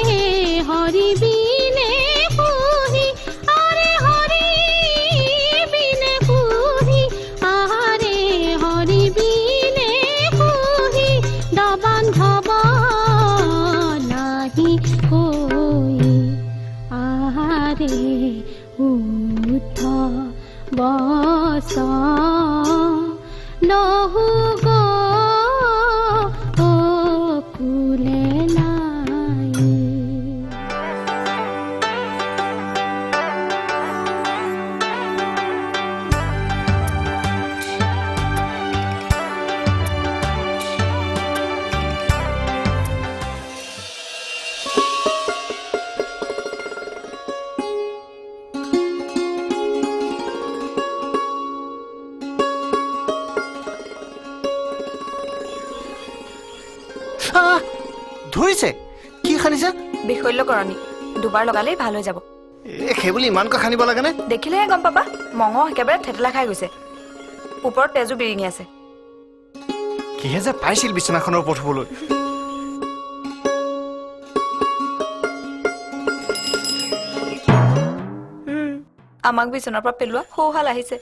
হৰি বিনে পুহি আৰে হৰি বিনে পুহি আৰে হৰি বিনে পুহি দবান্ধব নাহি কৈ আৰে উঠ বস নহু কুলে নাই ধৰিছে কি খানিছে বিশল্যকৰণী দুবাৰ লগালেই ভাল হৈ যাব সেইবুলি ইমানকৈ খানিব লাগেনে দেখিলেহে গম পাবা মঙহ একেবাৰে থেতেলা খাই গৈছে ওপৰত তেজো বিৰিঙি আছে কিহে যে পাইছিল বিচনাখনৰ ওপৰত শুবলৈ আমাক বিচনাৰ পৰা পেলোৱা সৌহাল আহিছে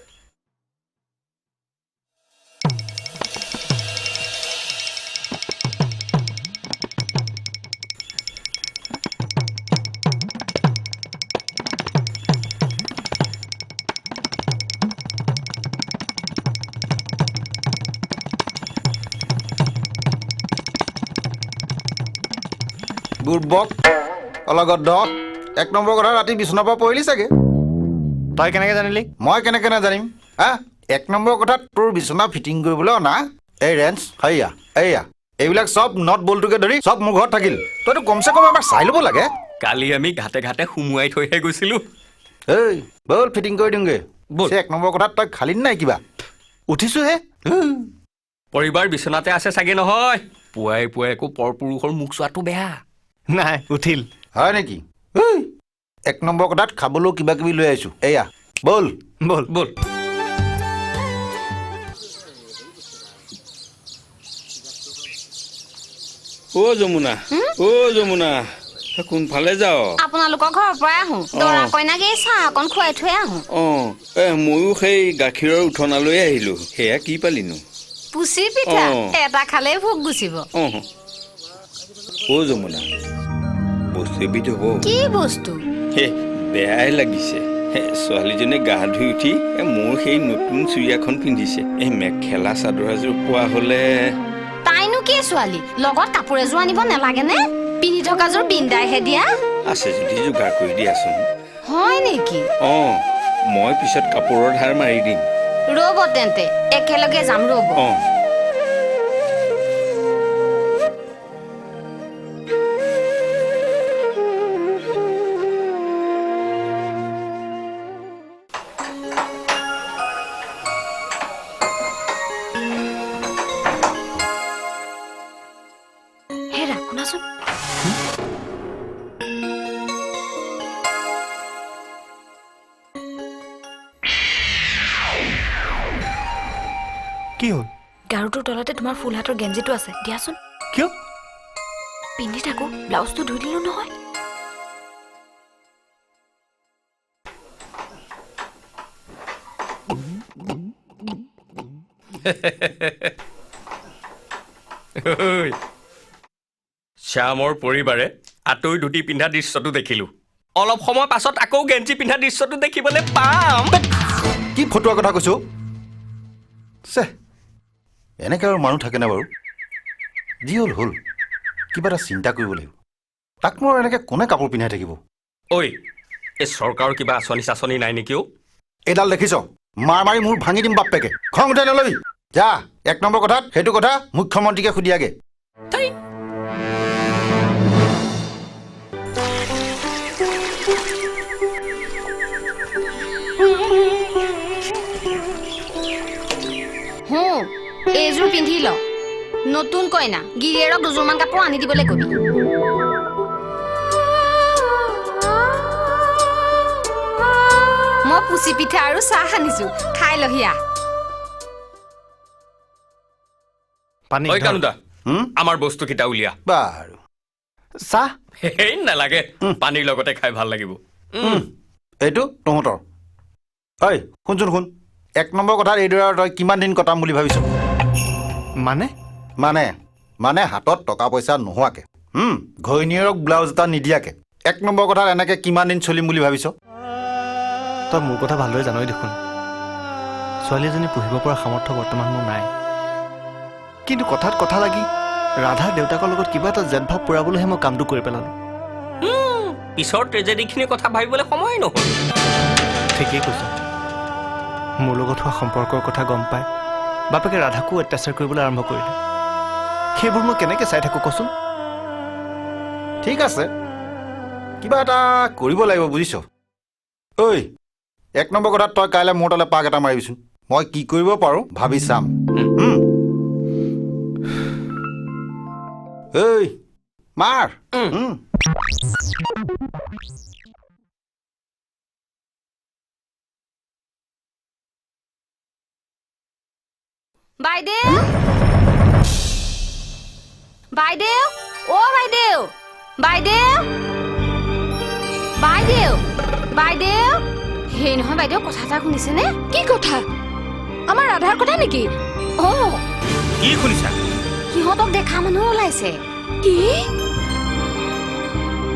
বুৰ্বক অলগত এক নম্বৰ কথা ৰাতি বিচনাৰ পৰা পৰিলি চাগে তই কেনেকৈ জানিলি মই কেনেকৈ নাজানিম হা এক নম্বৰ কথাত তোৰ বিচনা ফিটিং কৰিবলৈ অনা এই ৰেঞ্চ হেয়া এইয়া এইবিলাক চব নট বলটোকে ধৰি চব মোৰ ঘৰত থাকিল তইতো কমচে কম এবাৰ চাই ল'ব লাগে কালি আমি ঘাটে ঘাটে সুমুৱাই থৈহে গৈছিলো এই বল ফিটিং কৰি দিওঁগে এক নম্বৰ কথাত তই খালি নাই কিবা উঠিছোহে পৰিবাৰ বিচনাতে আছে চাগে নহয় পুৱাই পুৱাই একো পৰপুৰুষৰ মুখ চোৱাটো বেয়া নাই উঠিল হয় নেকি এক নম্বৰ কথাত খাবলৈও কিবা কিবি লৈ আহিছো এয়া বল বল বল যমুনা কোনফালে যাও আপোনালোকৰ ঘৰৰ পৰাই আহো দৰা কইনাক এই চাহ অকণ খুৱাই থৈ আহো ময়ো সেই গাখীৰৰ উঠনালৈ আহিলো সেয়া কি পালিনো পুচি পিঠা এটা খালেই ভোক গুচিব যমুনা বস্তু এবিধ হব কি বস্তু বেয়াই লাগিছে ছোৱালীজনীয়ে গা ধুই উঠি মোৰ সেই নতুন চুৰিয়াখন পিন্ধিছে এই মেখেলা চাদৰ এযোৰ পোৱা হলে তাইনো কি ছোৱালী লগত কাপোৰ এযোৰ আনিব নালাগে নে পিন্ধি থকাযোৰ বিন্দাইহে দিয়া আছে যদি যোগাৰ কৰি দিয়াচোন হয় নেকি মই পিছত কাপোৰৰ ধাৰ মাৰি দিম ৰ'ব তেন্তে একেলগে যাম ৰ'ব হেৰা শুনাচোন কি হ'ল গাৰুটোৰ তলতে তোমাৰ ফুল হাতৰ গেঞ্জিটো আছে দিয়াচোন কিয় পিন্ধি থাকো ব্লাউজটো ধুই দিলো নহয় শ্যামৰ পৰিবাৰে আঁতৰি ধুতি পিন্ধা দৃশ্যটো দেখিলো অলপ সময় পাছত আকৌ গেঞ্জি পিন্ধা দৃশ্যটো দেখিবলৈ পাম কি ফটোৱা কথা কৈছো এনেকৈ আৰু মানুহ থাকেনে বাৰু যি হ'ল হ'ল কিবা এটা চিন্তা কৰিব লাগিব তাকনো আৰু এনেকৈ কোনে কাপোৰ পিন্ধাই থাকিব ঐ এই চৰকাৰৰ কিবা আঁচনি চাচনি নাই নেকি এইডাল দেখিছ মাৰ মাৰি মোৰ ভাঙি দিম বাপ্পেকে খং উঠাই নলবি যা এক নম্বৰ কথাত সেইটো কথা মুখ্যমন্ত্ৰীকে সুধিয়াগে এইযোৰ পিন্ধি ল নতুন কইনা গিৰিয়েৰক দুযোৰমান কাপোৰ আনি দিবলৈ কবি পুচি পিঠা আৰু চাহ আনিছো খাই লহিয়া পানী ঐ কানুদা হুম? আমাৰ বস্তু কেইটা উলিয়া বাৰু চাহ হেই নালাগে পানীৰ লগতে খাই ভাল লাগিব এইটো তহঁতৰ ঐ শুনচোন শুন 1 নম্বৰ কথাত এইদৰে আৰু তই কিমান দিন কটাম বুলি ভাবিছ মানে মানে মানে হাতত টকা পইচা নোহোৱাকে ঘৈণীয়েৰক ব্লাউজ এটা নিদিয়াকে 1 নম্বৰ কথাত এনেকে কিমান দিন চলিম বুলি ভাবিছ তই মোৰ কথা ভালদৰে জানই দেখোন ছোৱালী এজনী পঢ়িব পৰা সামৰ্থ্য বৰ্তমান মোৰ নাই কিন্তু কথাত কথা লাগি ৰাধাৰ দেউতাকৰ লগত কিবা এটা জেদভাৱ পূৰাবলৈহে মই কামটো কৰি পেলালোঁ পিছৰ ট্ৰেজেডিখিনিৰ কথা ভাবিবলৈ সময় নহ'ল ঠিকেই কৈছ মোৰ লগত হোৱা সম্পৰ্কৰ কথা গম পাই বাপেকে ৰাধাকো অত্যাচাৰ কৰিবলৈ আৰম্ভ কৰিলে সেইবোৰ মই কেনেকৈ চাই থাকোঁ কচোন ঠিক আছে কিবা এটা কৰিব লাগিব বুজিছ ঐ 1 নম্বৰ কথাত তই কাইলৈ মোৰ তালৈ পাক এটা মাৰিবিচোন মই কি কৰিব পাৰোঁ ভাবি চাম ঐ মাৰ বাইদেউ বাইদেউ অ বাইদেউ বাইদেউ বাইদেউ বাইদেউ সেই নহয় বাইদেউ কথা এটা শুনিছেনে কি কথা আমাৰ ৰাধাৰ কথা নেকি অ কি শুনিছা সিহঁতক দেখা মানুহ ওলাইছে কি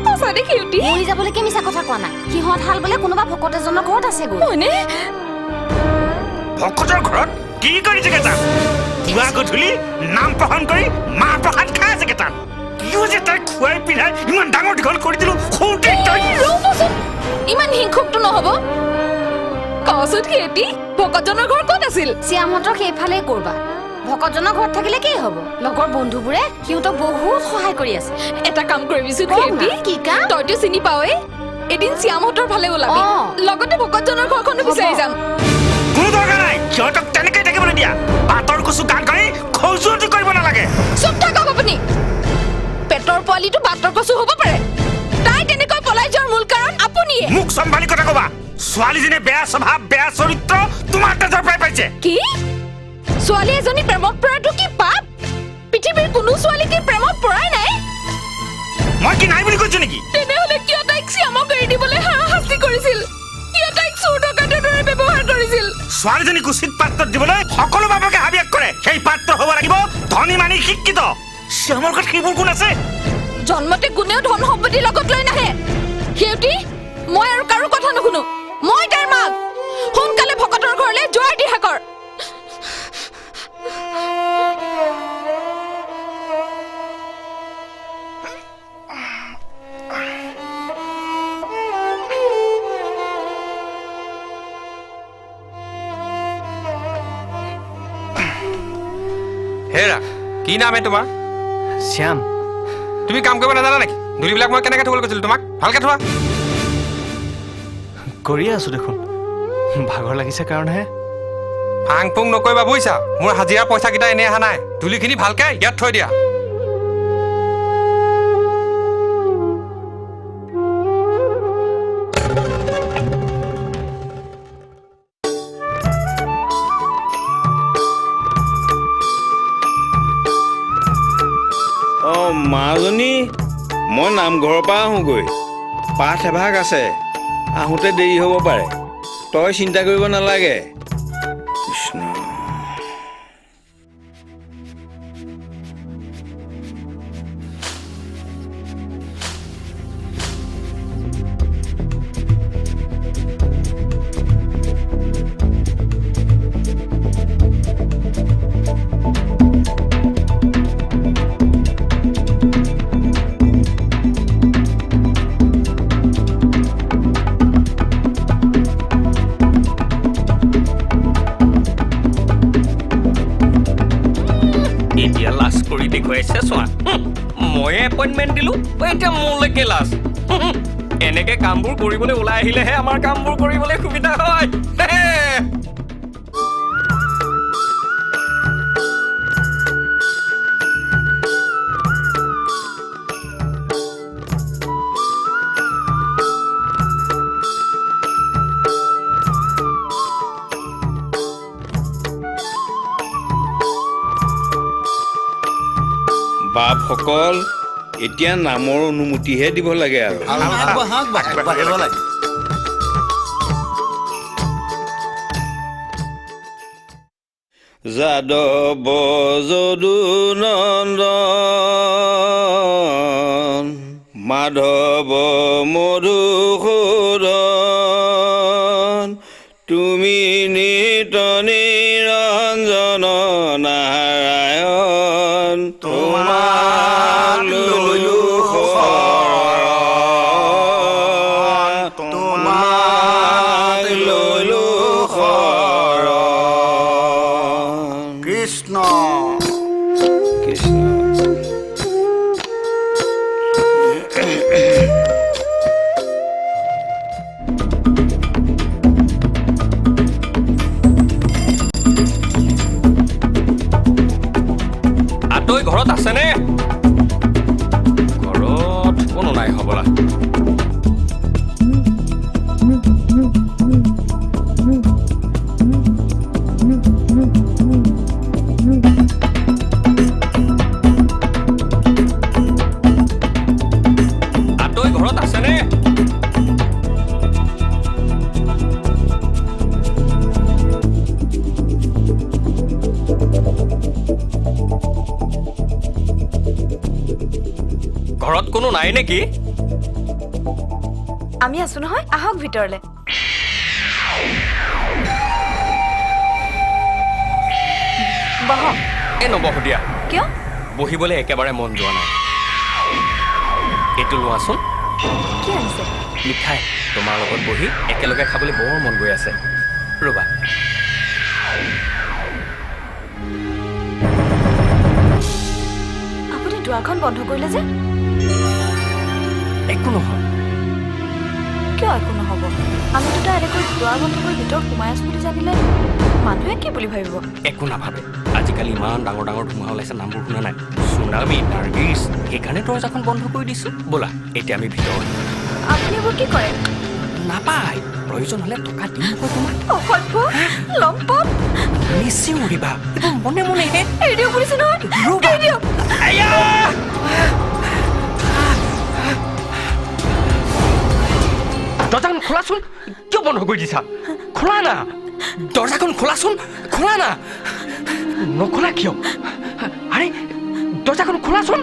সঁচা দেই সিহঁতি মৰি যাবলৈকে মিছা কথা কোৱা নাই সিহঁত হাল বোলে কোনোবা ভকত এজনৰ ঘৰত আছে গৈ হয়নে ভকতৰ ঘৰত কি কৰিছে কেইটান পুৱা গধূলি নাম প্ৰসংগ কৰি মাহ প্ৰসাদ খাই আছে কেইটান কিয় যে তাই খুৱাই পিন্ধাই ইমান ডাঙৰ দীঘল কৰি দিলো সৰুতে তই ৰ'বচোন ইমান হিংসুকটো নহ'ব কচোন সিহঁতি ভকতজনৰ ঘৰ ক'ত আছিল শ্যামহঁতৰ সেইফালে কৰবা ভকতজনৰ ঘৰত থাকিলে কি হ'ব লগৰ বন্ধুবোৰে সিহঁতক বহুত সহায় কৰি আছে এটা কাম কৰিবিচোন কওক সিহঁতি না, কি কাম? তইতো চিনি পাৱই এদিন শ্যামহঁতৰ ফালে ওলাবি অ। লগতে ভকতজনৰ ঘৰখনো বিচাৰি যাম কোনো দৰকাৰ নাই সিহঁতক তেনেকৈ থাকিবলৈ দিয়া পাতৰ কচু গান কৰি খৌজুৱতি কৰিব নালাগে চুপ থাকক আপুনি পেটৰ পোৱালিটো বাটৰ কচু হ'ব পাৰে তাই তেনেকৈ পলাই যোৱাৰ মূল কাৰণ আপুনিয়ে মোক চম্ভালি কথা কবা ছোৱালীজনীয়ে বেয়া স্বভাৱ বেয়া চৰিত্ৰ তোমাৰ তেজৰ পৰাই পাইছে কি ছোৱালী এজনী প্ৰেমত পৰাটো কি পাপ পৃথিৱীৰ কোনো ছোৱালী কি প্ৰেমত পৰাই নাই মই কি নাই বুলি কৈছো নেকি তেনেহ'লে কিয় তাইক শ্যামক এৰি দিবলৈ হাৰাশাস্তি কৰিছিল কিয় তাইক চোৰ ডকাইতৰ দৰে ব্যৱহাৰ কৰিছিল ছোৱালীজনীক উচিত পাত্ৰত দিবলৈ সকলো বাপকে হাবিয়াস কৰে সেই পাত্ৰ হ'ব লাগিব ধনী মানি শিক্ষিত শ্যামৰ ঘৰত সেইবোৰ গুণ আছে জন্মতে কোনেও ধন সম্পত্তি লগত লৈ নাহে সিহঁতি মই আৰু কাৰো কথা নুশুনো মই তাইৰ মাক সোনকালে ভকতৰ ঘৰলৈ যোৱাৰ দিহা কৰ হেৰা কি নাম হে তোমাৰ শ্যাম তুমি কাম কৰিব নাজানা নেকি ধূলিবিলাক মই কেনেকৈ থবলৈ কৈছিলো তোমাক ভালকে থোৱা কৰিয়ে আছোঁ দেখোন ভাগৰ লাগিছে কাৰণেহে ফাং ফুং নকৰিবা বুজিছা মোৰ হাজিৰা পইচাকেইটা এনেই অহা নাই ধূলিখিনি ভালকে ইয়াত থৈ দিয়া অঁ মাজনী মই নামঘৰৰ পৰা আহোঁগৈ পাঠ এভাগ আছে আহোঁতে দেৰি হ'ব পাৰে তই চিন্তা কৰিব নালাগে কৃষ্ণ এতিয়া লাজ কৰি দেখুৱাইছে চোৱা ময়ে এপইণ্টমেণ্ট দিলো এতিয়া মোলৈকে লাজ এনেকে কামবোৰ কৰিবলৈ ওলাই আহিলেহে আমাৰ কামবোৰ কৰিবলৈ সুবিধা হয় সকল এতিয়া নামৰ অনুমতিহে দিব লাগে আৰু আগবাঢ়িব লাগে। যাদৱ যদুনন্দন মাধৱ মধুসূদন তুমি নিত নিৰঞ্জন নাৰায়ণ তোমাক ললো শৰণ তোমাক ললো শৰণ কৃষ্ণ কৃষ্ণ আতৈ ঘৰত আছেনে? ঘৰত কোনো নাই হ'বলা। আতৈ ঘৰত আছেনে? ঘৰত কোনো নাই নেকি? আমি আছো নহয়, আহক ভিতৰলে। বহক। এই নবহ দিয়া, কিয়? বহিবলৈ একেবাৰে মন যোৱা নাই। এইটো লোৱাচোন, কি আনিছে? মিঠাই। তোমাৰ লগত বহি একেলগে খাবলৈ বৰ মন গৈ আছে। ৰ'বা। আপুনি দুৱাৰখন বন্ধ কৰিলে যে? একো নহয়। কিয় একো নহ'ব? আমি দুটা এনেকৈ দুৱাৰ বন্ধ কৰি ভিতৰত সোমাই আছো বুলি জানিলে মানুহে কি বুলি ভাবিব? একো নাভাবে। আজিকালি ইমান ডাঙৰ ডাঙৰ ধুমুহা ওলাইছে, নামবোৰ শুনা নাই? চুনামি, নাৰ্গিছ। সেইকাৰণে দৰজাখন বন্ধ কৰি দিছো। ব'লা এতিয়া আমি ভিতৰত। আপুনি এইবোৰ কি কৰে? নাপায়, প্ৰয়োজন হ'লে টকা দিম আকৌ তোমাক। অসভ্য, লম্পট। নিচি উৰিবা, এইবোৰ মনে মনেহে। এৰি দিয়ক বুলিছে নহয়, এৰি দিয়ক। দৰজাখন খোলাচোন। কিয় বন্ধ কৰি দিছা? খোলা না, দৰজাখন খোলাচোন। খোলা না, নখোলা কিয়? আৰে দৰজাখন খোলাচোন।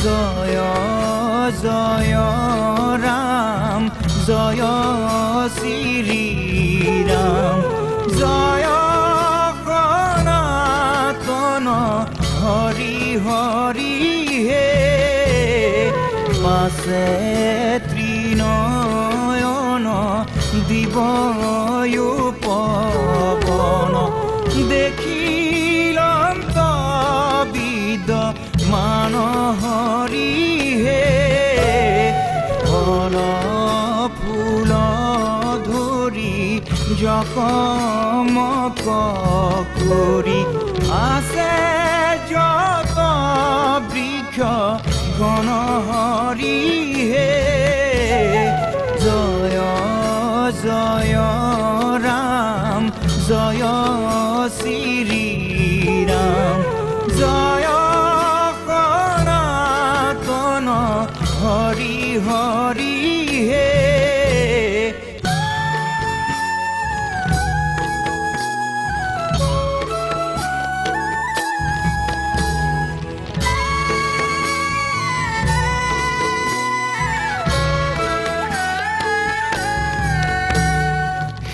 জয় জয় রাম জয় শ্রীরাম জয় সনাতন হরি হরি হে পাশে ত্রিনয়ন দিবয়ু পবন দেখিলাম তবিদ মান হরি হে ফল ফুল ধরি জকমক করি আছে যত বৃক্ষ ঘন হরি হে জয় জয় রাম জয় শ্রীরাম জয় সনাতন হরি হরি হে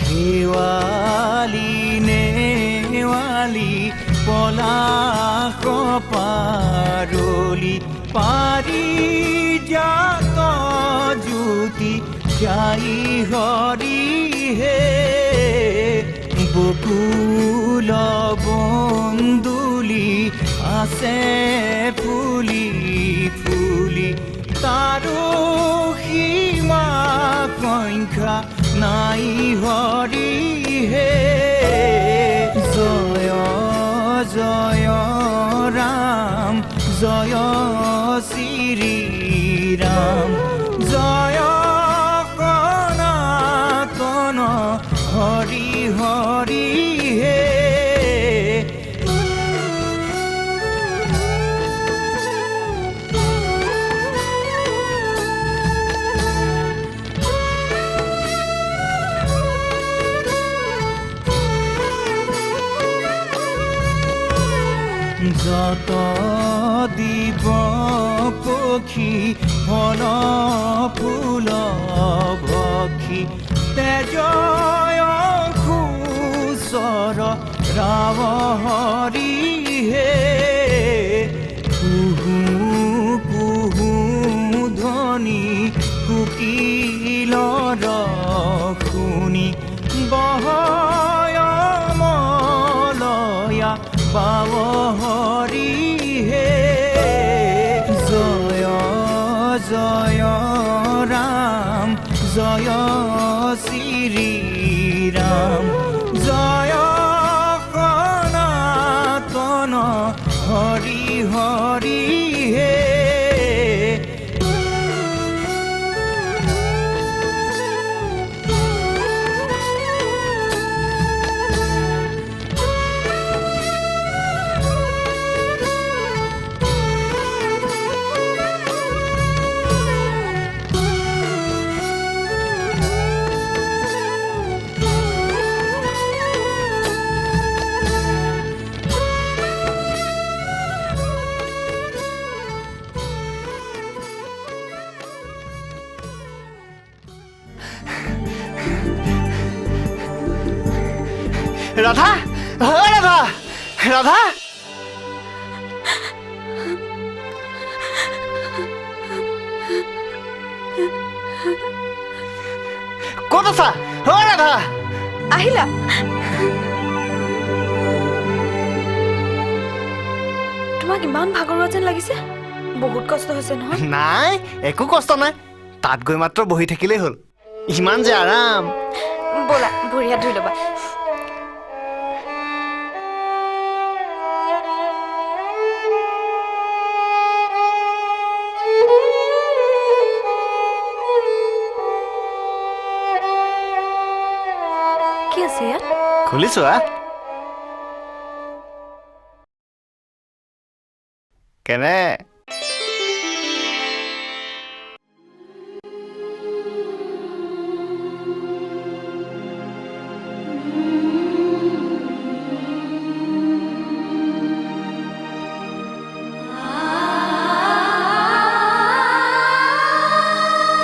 নেৱালি নেৱালি পলাশ পাৰলি পাৰি জাত জ্যোতি যাই হৰি হে বকুল বন্দুলি আছে ফুলি ফুলি তাৰো সীমা সংখ্যা নাই হৰি হে জয় জয় ৰাম জয় শ্ৰী ৰাম জয় সনাতন হৰি হৰি হে যত দিব পক্ষী ফল ফুল ভক্ষী তেজয় খুচৰ ৰাম হৰি হে কুহু কুহু ধ্বনি কুকিলৰ শুনি বহয় মলয়া পাৱ হৰি হে জয় জয় ৰাম জয় শ্ৰী ৰাম জয় সনাতন হৰি হৰি হে ৰাধা ৰাধা ৰাধা ক'ত আছা ৰাধা আহিলা তোমাক ইমান ভাগৰুৱা যেন লাগিছে বহুত কষ্ট হৈছে নহয় নাই একো কষ্ট নাই তাত গৈ মাত্ৰ বহি থাকিলেই হ'ল ইমান যে আৰাম ব'লা ভৰি হাত ধুই ল'বা কি আছে ইয়াত খুলিছো কেনে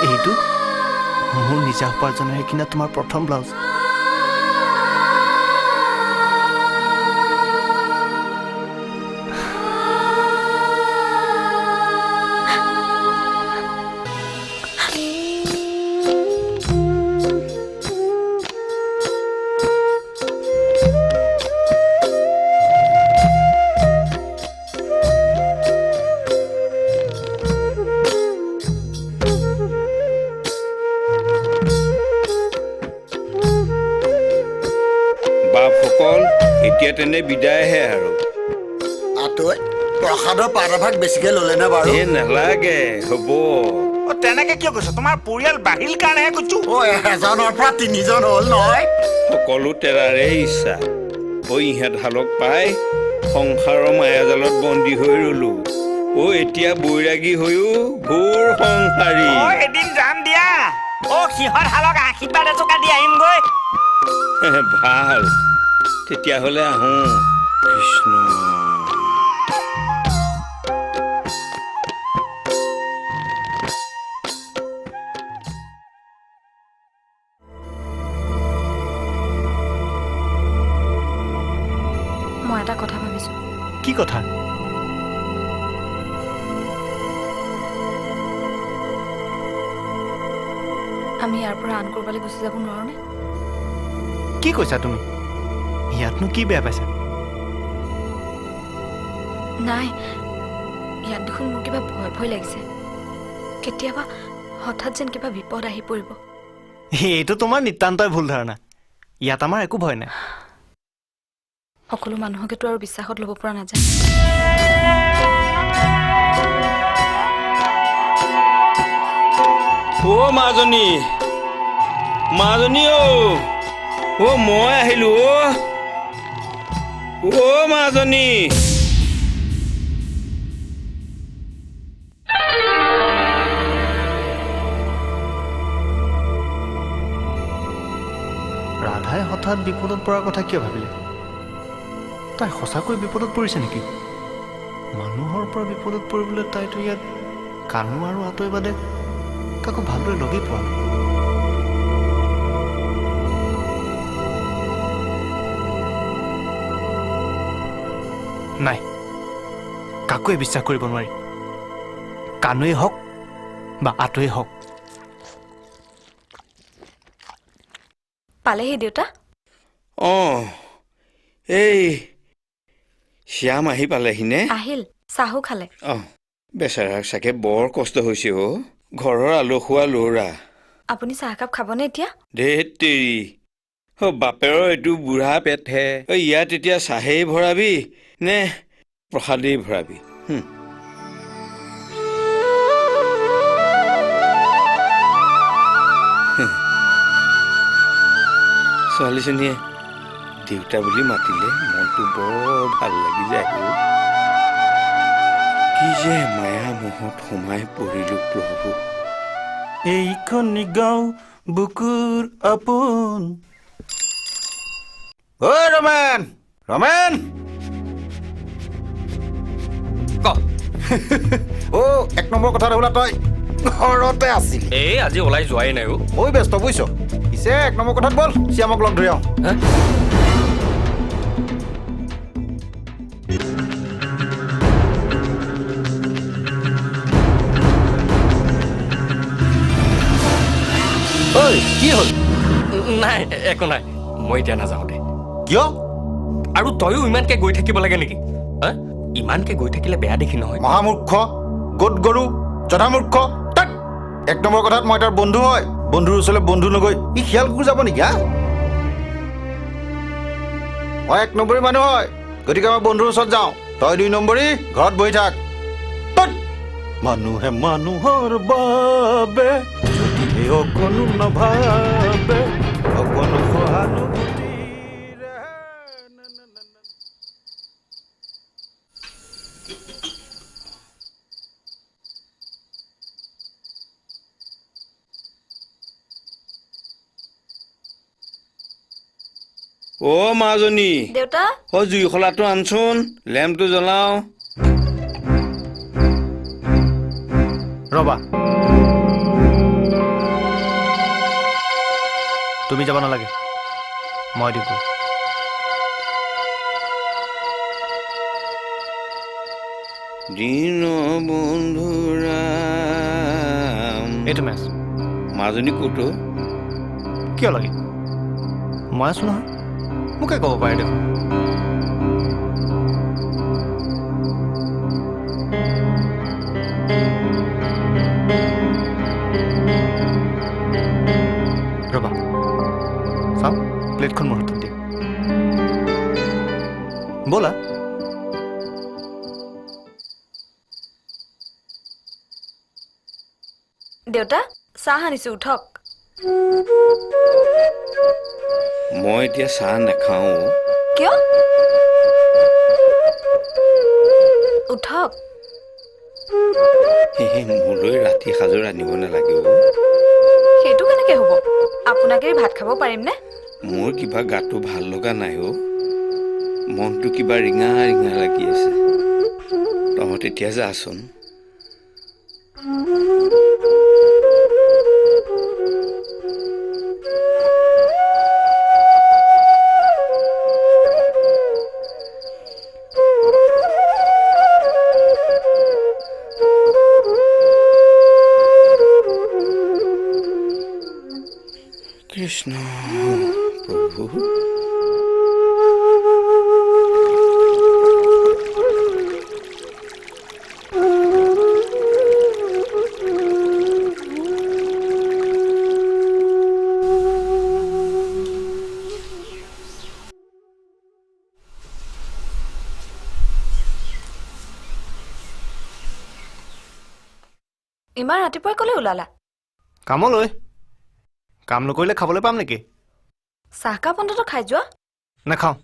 এইটো মোৰ নিজা উপাৰ্জনেৰে কিনা তোমাৰ প্ৰথম ব্লাউজ বাপসকল এতিয়া তেনে বিদায়হে আৰু আতৈ প্ৰসাদৰ পাৰভাগ বেছিকে ল'লে নে বাৰু নালাগে হ'ব তেনেকে কিয় কৈছ তোমাৰ পৰিয়াল বাঢ়িল কাৰণেহে কৈছো এজনৰ পৰা তিনিজন হ'ল নহয় সকলো তেৰাৰে ইচ্ছা ইহঁত হালক পাই সংসাৰৰ মায়াজালত বন্দী হৈ ৰলো এতিয়া বৈৰাগী হৈও ঘোৰ সংসাৰী এদিন যাম দিয়া সিহঁত হালক আশীৰ্বাদ এটকা দি আহিমগৈ ভাল তেতিয়াহ'লে আহোঁ কৃষ্ণ মই এটা কথা ভাবিছো কি কথা আমি ইয়াৰ পৰা আন ক'ৰবালৈ গুচি যাব নোৱাৰোনে কি কৈছা তুমি ইয়াতনো কি বেয়া পাইছে? নাই, ইয়াত দেখোন মোৰ কিবা ভয় ভয় লাগিছে। কেতিয়াবা হঠাৎ যেন কিবা বিপদ আহি পৰিব। এইটো তোমাৰ নিতান্তই ভুল ধাৰণা। ইয়াত আমাৰ একো ভয় নাই। সকলো মানুহকেতো আৰু বিশ্বাসত ল'ব পৰা নাযায়। অ' মাজনী, মাজনী অ' মই আহিলো অ' মাজনী। ৰাধাই হঠাৎ বিপদত পৰাৰ কথা কিয় ভাবিলে? তাই সঁচাকৈ বিপদত পৰিছে নেকি? মানুহৰ পৰা বিপদত পৰিবলৈ তাইতো ইয়াত কাণু আৰু আঁতৰি বাদে কাকো ভালদৰে লগেই পোৱা নাই। নাই, কাকোৱে বিশ্বাস কৰিব নোৱাৰি। কাণুৱেই হওক বা আঁতৰেই হওক। পালেহি দেউতা? অঁ, এই শ্যাম আহি পালেহিনে? আহিল, চাহো খালে। অঁ, বেচেৰাৰ চাগে বৰ কষ্ট হৈছে অ'। ঘৰৰ আলসুৱা ল'ৰা। আপুনি চাহ একাপ খাবনে এতিয়া? ধেৎ তেৰি, বাপেৰৰ এইটো বুঢ়া পেটহে। ইয়াত এতিয়া চাহেই ভৰাবি নে প্ৰসাদেই ভৰাবি? ছোৱালীজনীয়ে দেউতা বুলি মাতিলে মনটো বৰ ভাল লাগি যায়। কি যে মায়া মোহত সোমাই পৰিলো প্ৰভু। এইখন গাঁও বুকুৰ আপোন। ঐ ৰমেন, ৰমেন! অ' 1 নম্বৰ কথা বোলা তই ঘৰতে আছিলি? এই আজি ওলাই যোৱাই নাই অ'। মই ব্যস্ত বুজিছ। পিছে 1 নম্বৰ কথাত ব'ল, শ্যামক লগ ধৰি আহোঁ। ঐ কি হ'ল? নাই, একো নাই। মই এতিয়া নাযাওঁ দে। কিয়? আৰু তয়ো ইমানকে গৈ থাকিব লাগে নেকি? ইমানকে গৈ থাকিলে বেয়া দেখি নহয়। মহামূৰ্খ, গদ গৰু, জধামূৰ্খ। 1 নম্বৰ কথাত মই তাৰ বন্ধু হয়। বন্ধুৰ ওচৰলৈ বন্ধু নগৈ ই শিয়াল কুকুৰ যাব নেকি? মই 1 নম্বৰী মানুহ হয়, গতিকে মই বন্ধুৰ ওচৰত যাওঁ। তই 2 নম্বৰী ঘৰত বহি থাক। মানুহে মানুহৰ বাবে যদিহে অকণো নাভাবে, অকণো সহানুভূতিৰে। অ' মাজনী, দেউতা? জুই শলাটো আনচোন, লেম্পটো জ্বলাওঁ। ৰবা, তুমি যাব নালাগে, মই দিব। দিন বন্ধুৰাম। এইটো মেছ। মাজনী ক'তো? কিয় লাগে? মই আছো নহয়, মোকে ক'ব পাৰে দেখোন। ৰবা, চাওঁ প্লেটখন মোৰ হাতত দিয়া। ব'লা। দেউতা, চাহ আনিছো, উঠক। মই এতিয়া চাহ নাখাওঁ। কিয়? উঠক। মোলৈ ৰাতি সাজৰ আনিব নালাগে। সেইটো কেনেকে হ'ব? আপোনাকে ভাত খাব পাৰিমনে? মোৰ কিবা গাটো ভাল লগা নাই অ'। মনটো কিবা ৰিঙা ৰিঙা লাগি আছে। তহঁত এতিয়া যাচোন। কৃষ্ণ প্ৰভু। ইমান ৰাতিপুৱাই ক'লে ওলালা কামলৈ কাম নকৰিলে খাবলৈ পাম নেকি চাহকাপ অন্তত খাই যোৱা নাখাওঁ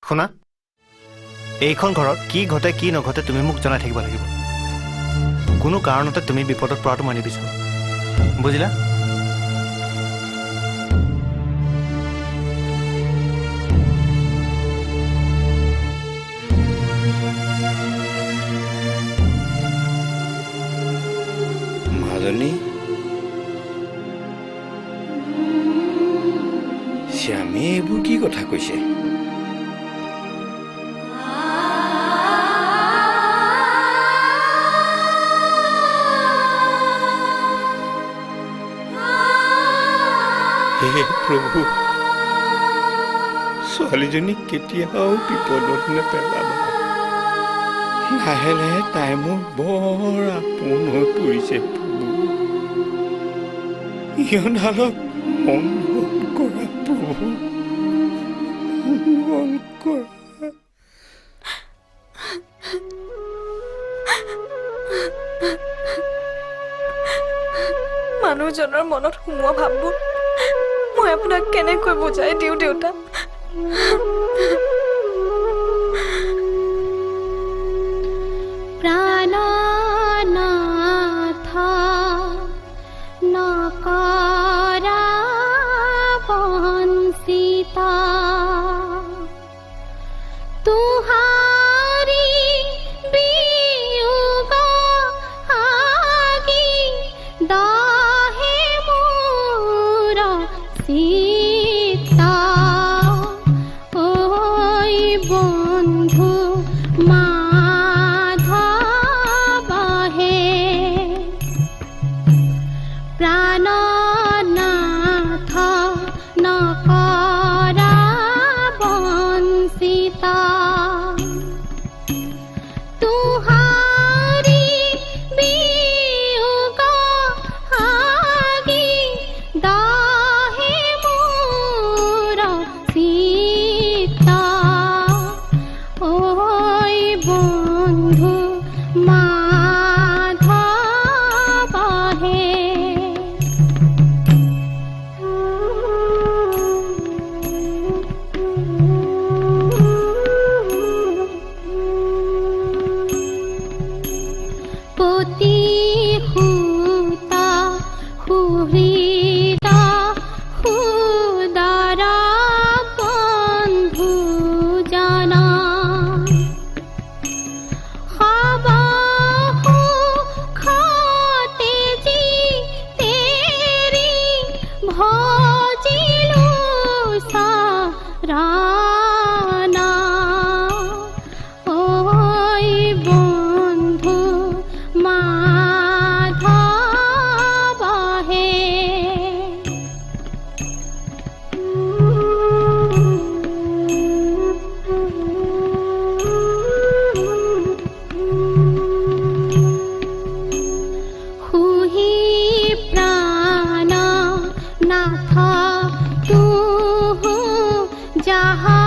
শুনা এইখন ঘৰত কি ঘটে কি নঘটে তুমি মোক জনাই থাকিব লাগিব কোনো কাৰণতে তুমি বিপদত পৰাটো মই নিবিচাৰোঁ বুজিলা মাজনী শ্যামে এইবোৰ কি কথা কৈছে হে প্ৰভু ছোৱালীজনীক কেতিয়াও বিপদত নেপেলাবা লাহে লাহে তাই মোৰ বৰ আপোন হৈ পৰিছে প্ৰভু ইহঁতহালক মংগল কৰা প্ৰভু মংগল কৰা মানুহজনৰ মনত সোমোৱা ভাববোৰ মই আপোনাক কেনেকৈ বুজাই দিওঁ দেউতা प्राणनाथ नकरा वंसिता तुहारी वियोग आगी दाहे मोर सीता ओई बंधु प्राणनाथ नकरा वंसिता तुहारी वियोग आगी दाहे मोर सीता ओई बंधु माधव हे পতি হুতা হুহৃদা হুদারা বন্ধু জানা খাবাহু খাতে জি তেরি ভজিলু সারানা ওই বন্ধু মাধব হে হুহি প্রাণ নাথ তুহু যাহা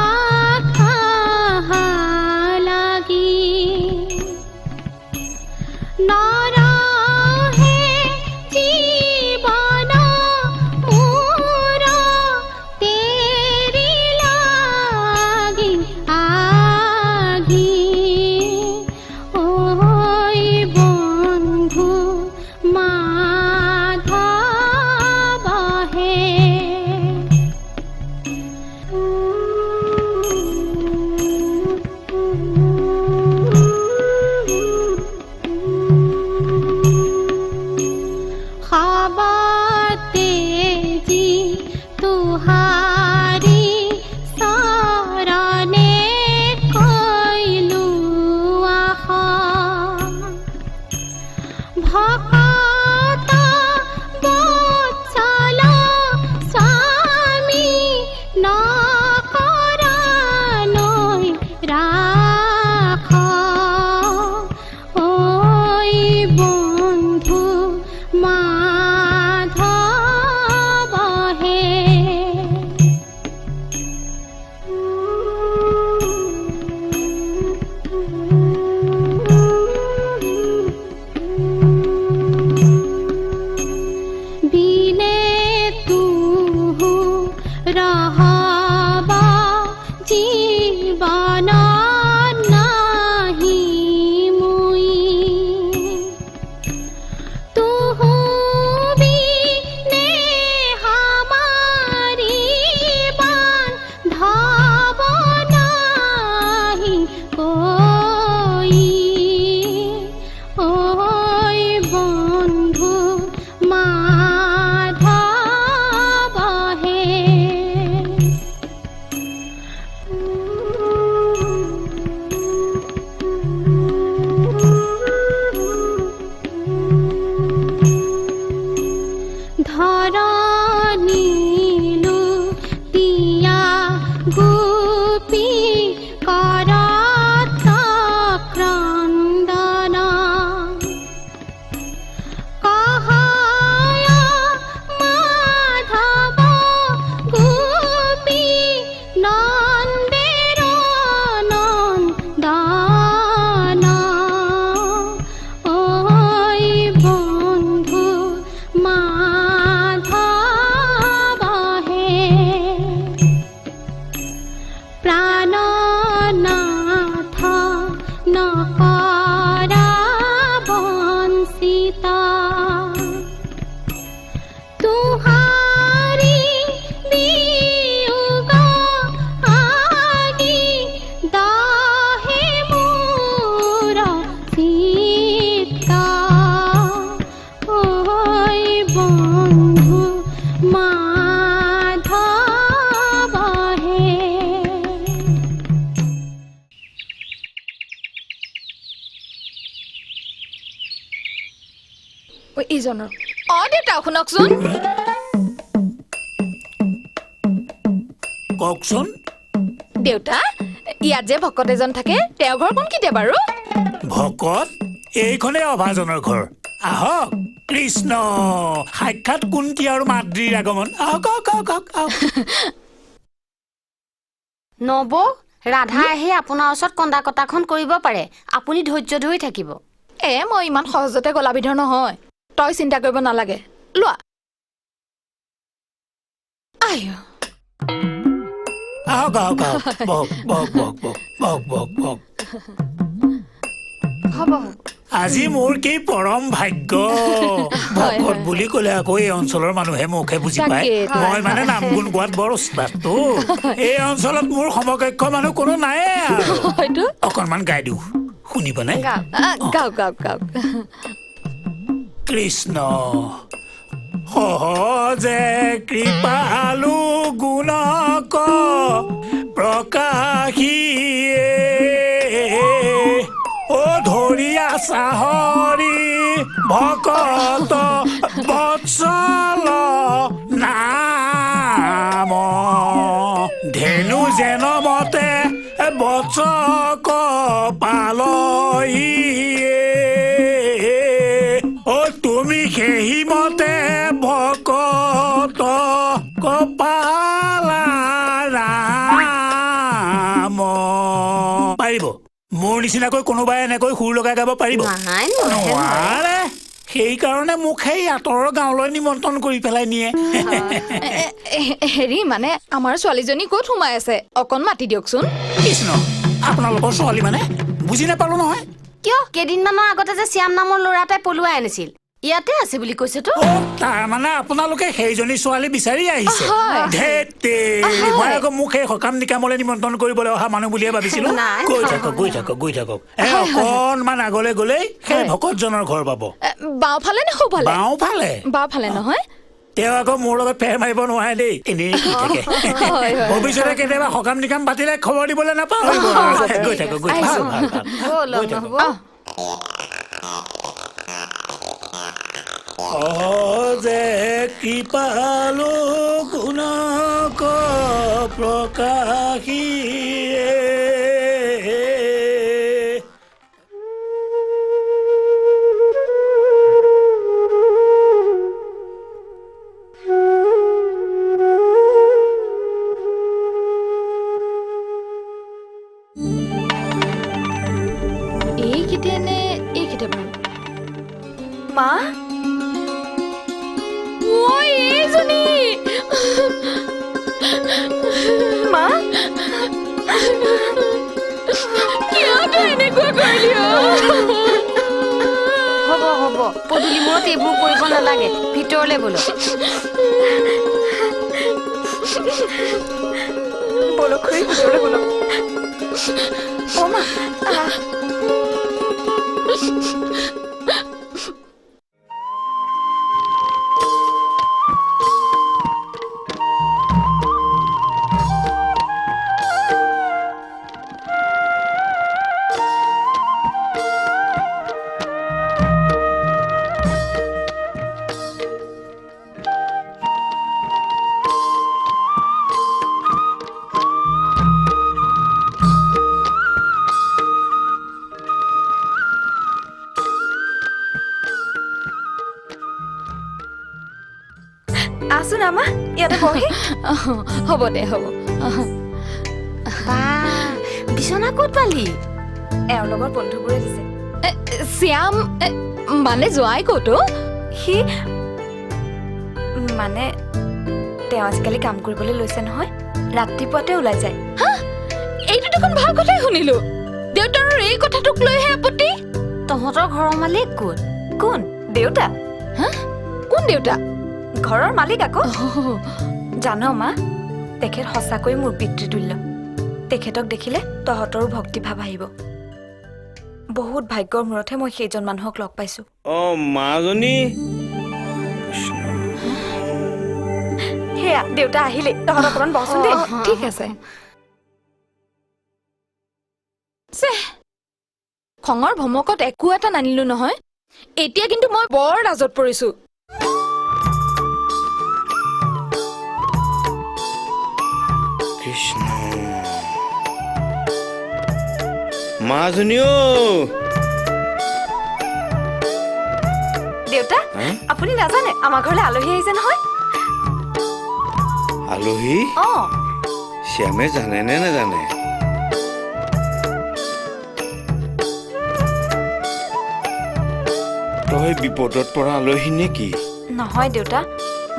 তাহা লাগি নরহে জীবন মোর তেরি লাগি আগি ওই বন্ধু মাধব হে खाबाते जी तुहारी सरने कइलु आहा भकत बत्सल स्वामी नकरा नৈ राख ओई बंधु माधव বন্ধু মাধৱহে ইজনৰ দেউতা শুনকচোন কওকচোন দেউতা ইয়াত যে ভকত এজন থাকে তেওঁৰ ঘৰ কোনখিনিতে বাৰু ভকত এইখনে অভাজনৰ ঘৰ আহক কৃষ্ণ সাক্ষাৎ কুন্তি আৰু মাদ্ৰীৰ আগমন আহক আহক আহক আহক আহক নব ৰাধা আহি আপোনাৰ ওচৰত কন্দা কটাখন কৰিব পাৰে আপুনি ধৈৰ্য ধৰি থাকিব মই ইমান সহজতে গলাবিধৰ নহয় তই চিন্তা কৰিব নালাগে লোৱা আহক আহক আহক বহক বহক বহক বহক বহক বহক হ'ব আজি মোৰ কি পৰম ভাগ্য ভকত বুলি ক'লে আকৌ এই অঞ্চলৰ মানুহে মুখে বুজি পায় মই মানে নাম গুণ গোৱাত বৰ উস্তাদটো এই অঞ্চলত মোৰ সমকক্ষ মানুহ কোনো নাই আৰু অকণমান গাই দিওঁ শুনিবনে গাওক গাওক গাওক কৃষ্ণ সহজে কৃপালু গুণক প্ৰকাশিয়ে ও ধৰিয়া চাহৰি ভকত বৎসল নাম ধেনু যেন মতে বৎসক পালহিয়ে ও তুমি সেই মতে ভকত কপালা ৰাম পাৰিব মোৰ নিচিনাকৈ কোনোবাই এনেকৈ সুৰ লগাই গাব পাৰিব নোৱাৰে সেইকাৰণে মোক সেই আঁতৰৰ গাঁৱলৈ নিমন্ত্ৰণ কৰি পেলাই নিয়ে হেৰি মানে আমাৰ ছোৱালীজনী ক'ত সোমাই আছে অকণ মাতি দিয়কচোন কৃষ্ণ আপোনালোকৰ ছোৱালী মানে বুজি নাপালো নহয় কিয় কেইদিনমানৰ আগতে যে শ্যাম নামৰ ল'ৰা এটাই পলুৱাই আনিছিল ইয়াতে আছে বুলি কৈছেতো তাৰ মানে আপোনালোকে সেইজনী ছোৱালী বিচাৰি আহিছে মই আকৌ মোক সেই সকাম নিকামলৈ নিমন্ত্ৰণ কৰিবলৈ অহা মানুহ বুলিয়ে ভাবিছিলো গৈ থাকক গৈ থাকক গৈ থাকক অকণমান আগলৈ গ'লেই সেই ভকতজনৰ ঘৰ পাব বাওঁফালে নে সোঁফালে বাওঁফালে বাওঁফালে নহয় তেওঁ আকৌ মোৰ লগত ফেৰ মাৰিব নোৱাৰে দেই এনেই থাকে ভৱিষ্যতে কেতিয়াবা সকাম নিকাম পাতিলে খবৰ দিবলৈ নাপাহৰিব গৈ থাকক গৈ থাকক যে কৃপালু গুণক প্ৰকাশিয়ে এইকেইটা নে এইকেইটা বাৰু মা এইজনী মা কিয় তই এনেকুৱা কৰিলি হ'ব হ'ব পদূলি মূৰত এইবোৰ কৰিব নালাগে ভিতৰলৈ ব'লক বলক খুৰী ভিতৰলৈ বলক মা আছোন আমা ইয়াতে বহি হ'ব দে হ'ব বিচনা ক'ত পালি এওঁৰ লগৰ বন্ধুবোৰে দিছে শ্যাম মানে যোৱাই ক'তো সি মানে তেওঁ আজিকালি কাম কৰিবলৈ লৈছে নহয় ৰাতিপুৱাতে ওলাই যায় এইটো দেখোন ভাল কথাই শুনিলো দেউতাৰ এই কথাটোক লৈহে আপত্তি তহঁতৰ ঘৰৰ মালিক কোন কোন দেউতা কোন দেউতা ঘৰৰ মালিক আকৌ জানো মা তেখেত সঁচাকৈ মোৰ পিতৃতুল্য তেখেতক দেখিলে তহঁতৰো ভক্তিভাৱ আহিব বহুত ভাগ্যৰ মূৰতহে মই সেইজন মানুহক লগ পাইছো মাজনী কৃষ্ণ এয়া দেউতা আহিলে তহঁত অকণমান বহচোন দেই ঠিক আছে খঙৰ ভমকত একো এটা নানিলো নহয় এতিয়া কিন্তু মই বৰ লাজত পৰিছো কৃষ্ণ মাজনীও দেউতা আপুনি নাজানে আমাৰ ঘৰলৈ আলহী আহিছে নহয় আলহী শ্যামে জানে নে নাজানে তই বিপদত পৰা আলহী নেকি নহয় দেউতা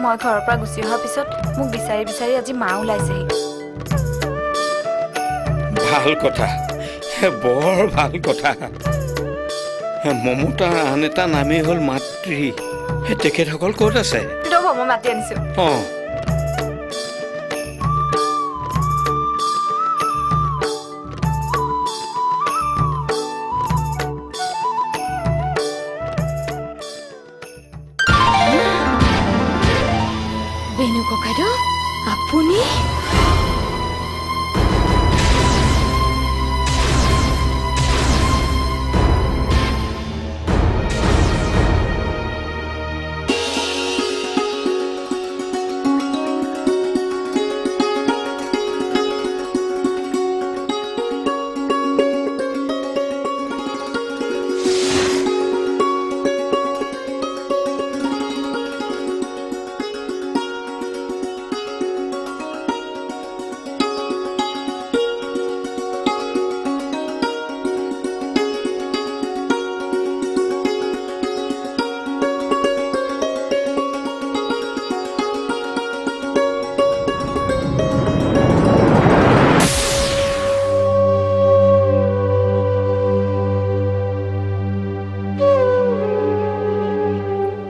মই ঘৰৰ পৰা গুচি অহাৰ পিছত মোক বিচাৰি বিচাৰি আজি মা ওলাইছেহি ভাল কথা বৰ ভাল কথা মমতাৰ আন এটা নামেই হ'ল মাতৃ তেখেতসকল ক'ত আছে ৰ'ব মই মাতি আনিছো অঁ বেনু ককাইদেউ আপুনি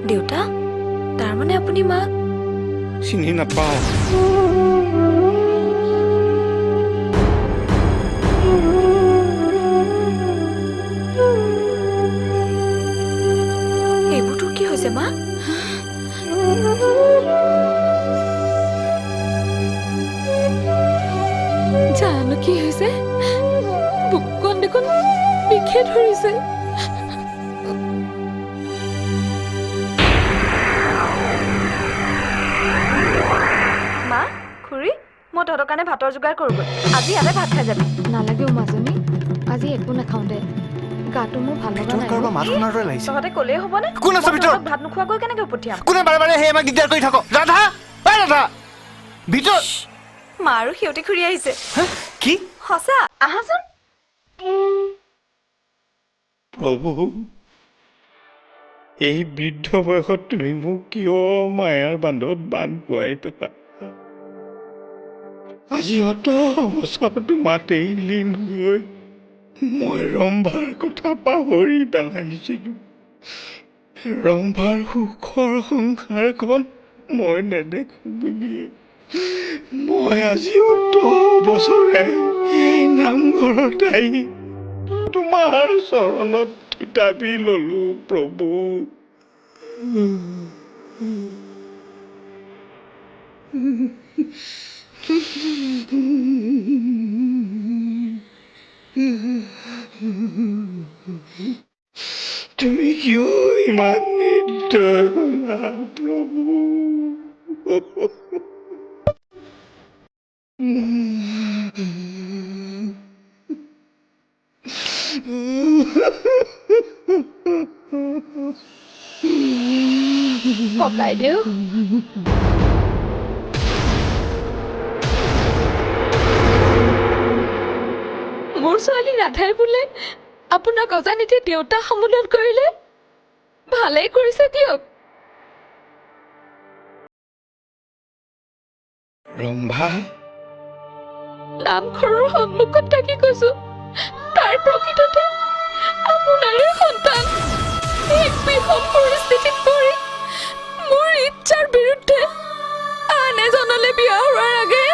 দেউতা তাৰমানে আপুনি মাক চিনি নাপাওঁ এইবোৰতো কি হৈছে মা জানো কি হৈছে বুকুখন দেখোন বিষে ধৰিছে মা খুৰী মই তহঁতৰ কাৰণে ভাতৰ যোগাৰ কৰোঁগৈ আজি ইয়াতে ভাত খাই যাবি নালাগে মাজনী আজি একো নাখাওঁ দে গাটো মোৰ ভাল লগা নাই কাৰোবাৰ মাত শুনাৰ দৰে লাগিছে তহঁতে ক'লেই হ'বনে কোন আছে ভিতৰত? ভাত নোখোৱাকৈ কেনেকৈ পঠিয়াম কোনে বাৰে বাৰে সেই আমাক দিগদাৰ কৰি থাক ৰাধা ৰাধা ভিতৰত মা আৰু সিহঁতে খুৰী আহিছে কি সঁচা আহাচোন প্ৰভু এই বৃদ্ধ বয়সত তুমি মোক কিয় মায়াৰ বান্ধত বান্ধ খুৱাই পেলা আজি অত অৱস্থাতো মাতেই লীন হৈ মই ৰম্ভাৰ কথা পাহৰি পেলাইছিলোঁ ৰম্ভাৰ সুখৰ সংসাৰখন মই নেদেখো বুলি মই আজি অত বছৰে এই নামঘৰত আহি তোমাৰ চৰণত থিতাপি ললো প্ৰভু তুমি কিয় ইমান নিৰ্দয় হ'লা প্ৰভু ককাইদেউ মোৰ ছোৱালী ৰাধাই বোলে আপোনাক অজানিতে দেউতা সম্বোধন কৰিলে ভালেই কৰিছে দিয়ক ৰম্ভা নামঘৰৰ সন্মুখত থাকি কৈছো তাৰ প্ৰকৃততে আপোনাৰে সন্তান এক বিষম পৰিস্থিতিত পৰি মোৰ ইচ্ছাৰ বিৰুদ্ধে আন এজনলৈ বিয়া হোৱাৰ আগেয়ে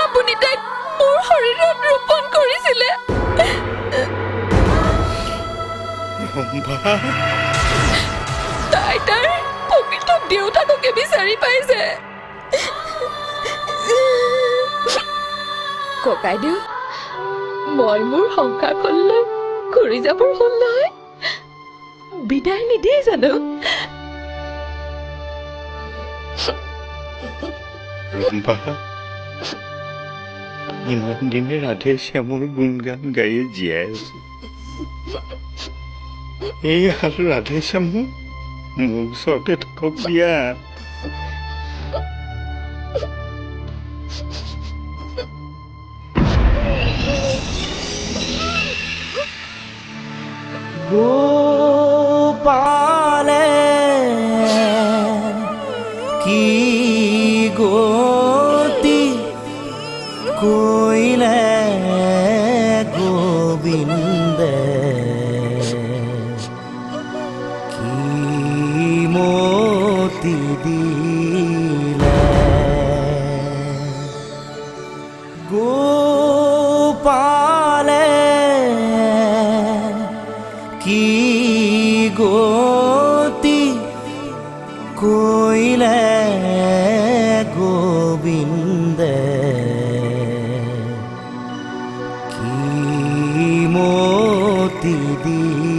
আপুনি তাইক মোৰ শৰীৰত ৰোপণ কৰিছিলে তাই তাৰ প্ৰকৃত দেউতাককে বিচাৰি পাইছে ককাইদেউ মই মোৰ সংসাৰখনলৈ ঘূৰি যাবৰ হ'ল নহয় বিদায় নিদিয়ে জানো ৰম্পা ইমান দিনে ৰাধে শ্যামৰ গুণগান গায়ে জীয়াই আছে এই আৰু ৰাধে শ্যাম মোৰ ওচৰতে থাকক দিয়া গোপালে কি গতি কৰিলে গোবিন্দে কি মতি দিলে গোপালে কি গতি কৰিলে গোবিন্দে কি মতি দিলে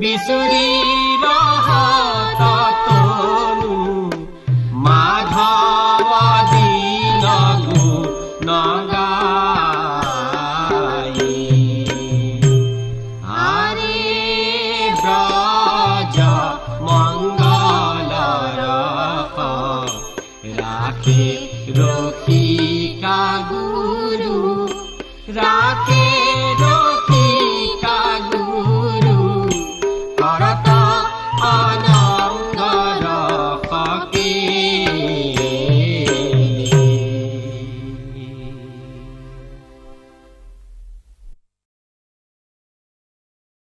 বিচুৰি ৰহতনো মাধৱ দিন নগাই আৰে ব্ৰজ মংগলৰ ৰাখে ৰসিকা গুৰু ৰাখে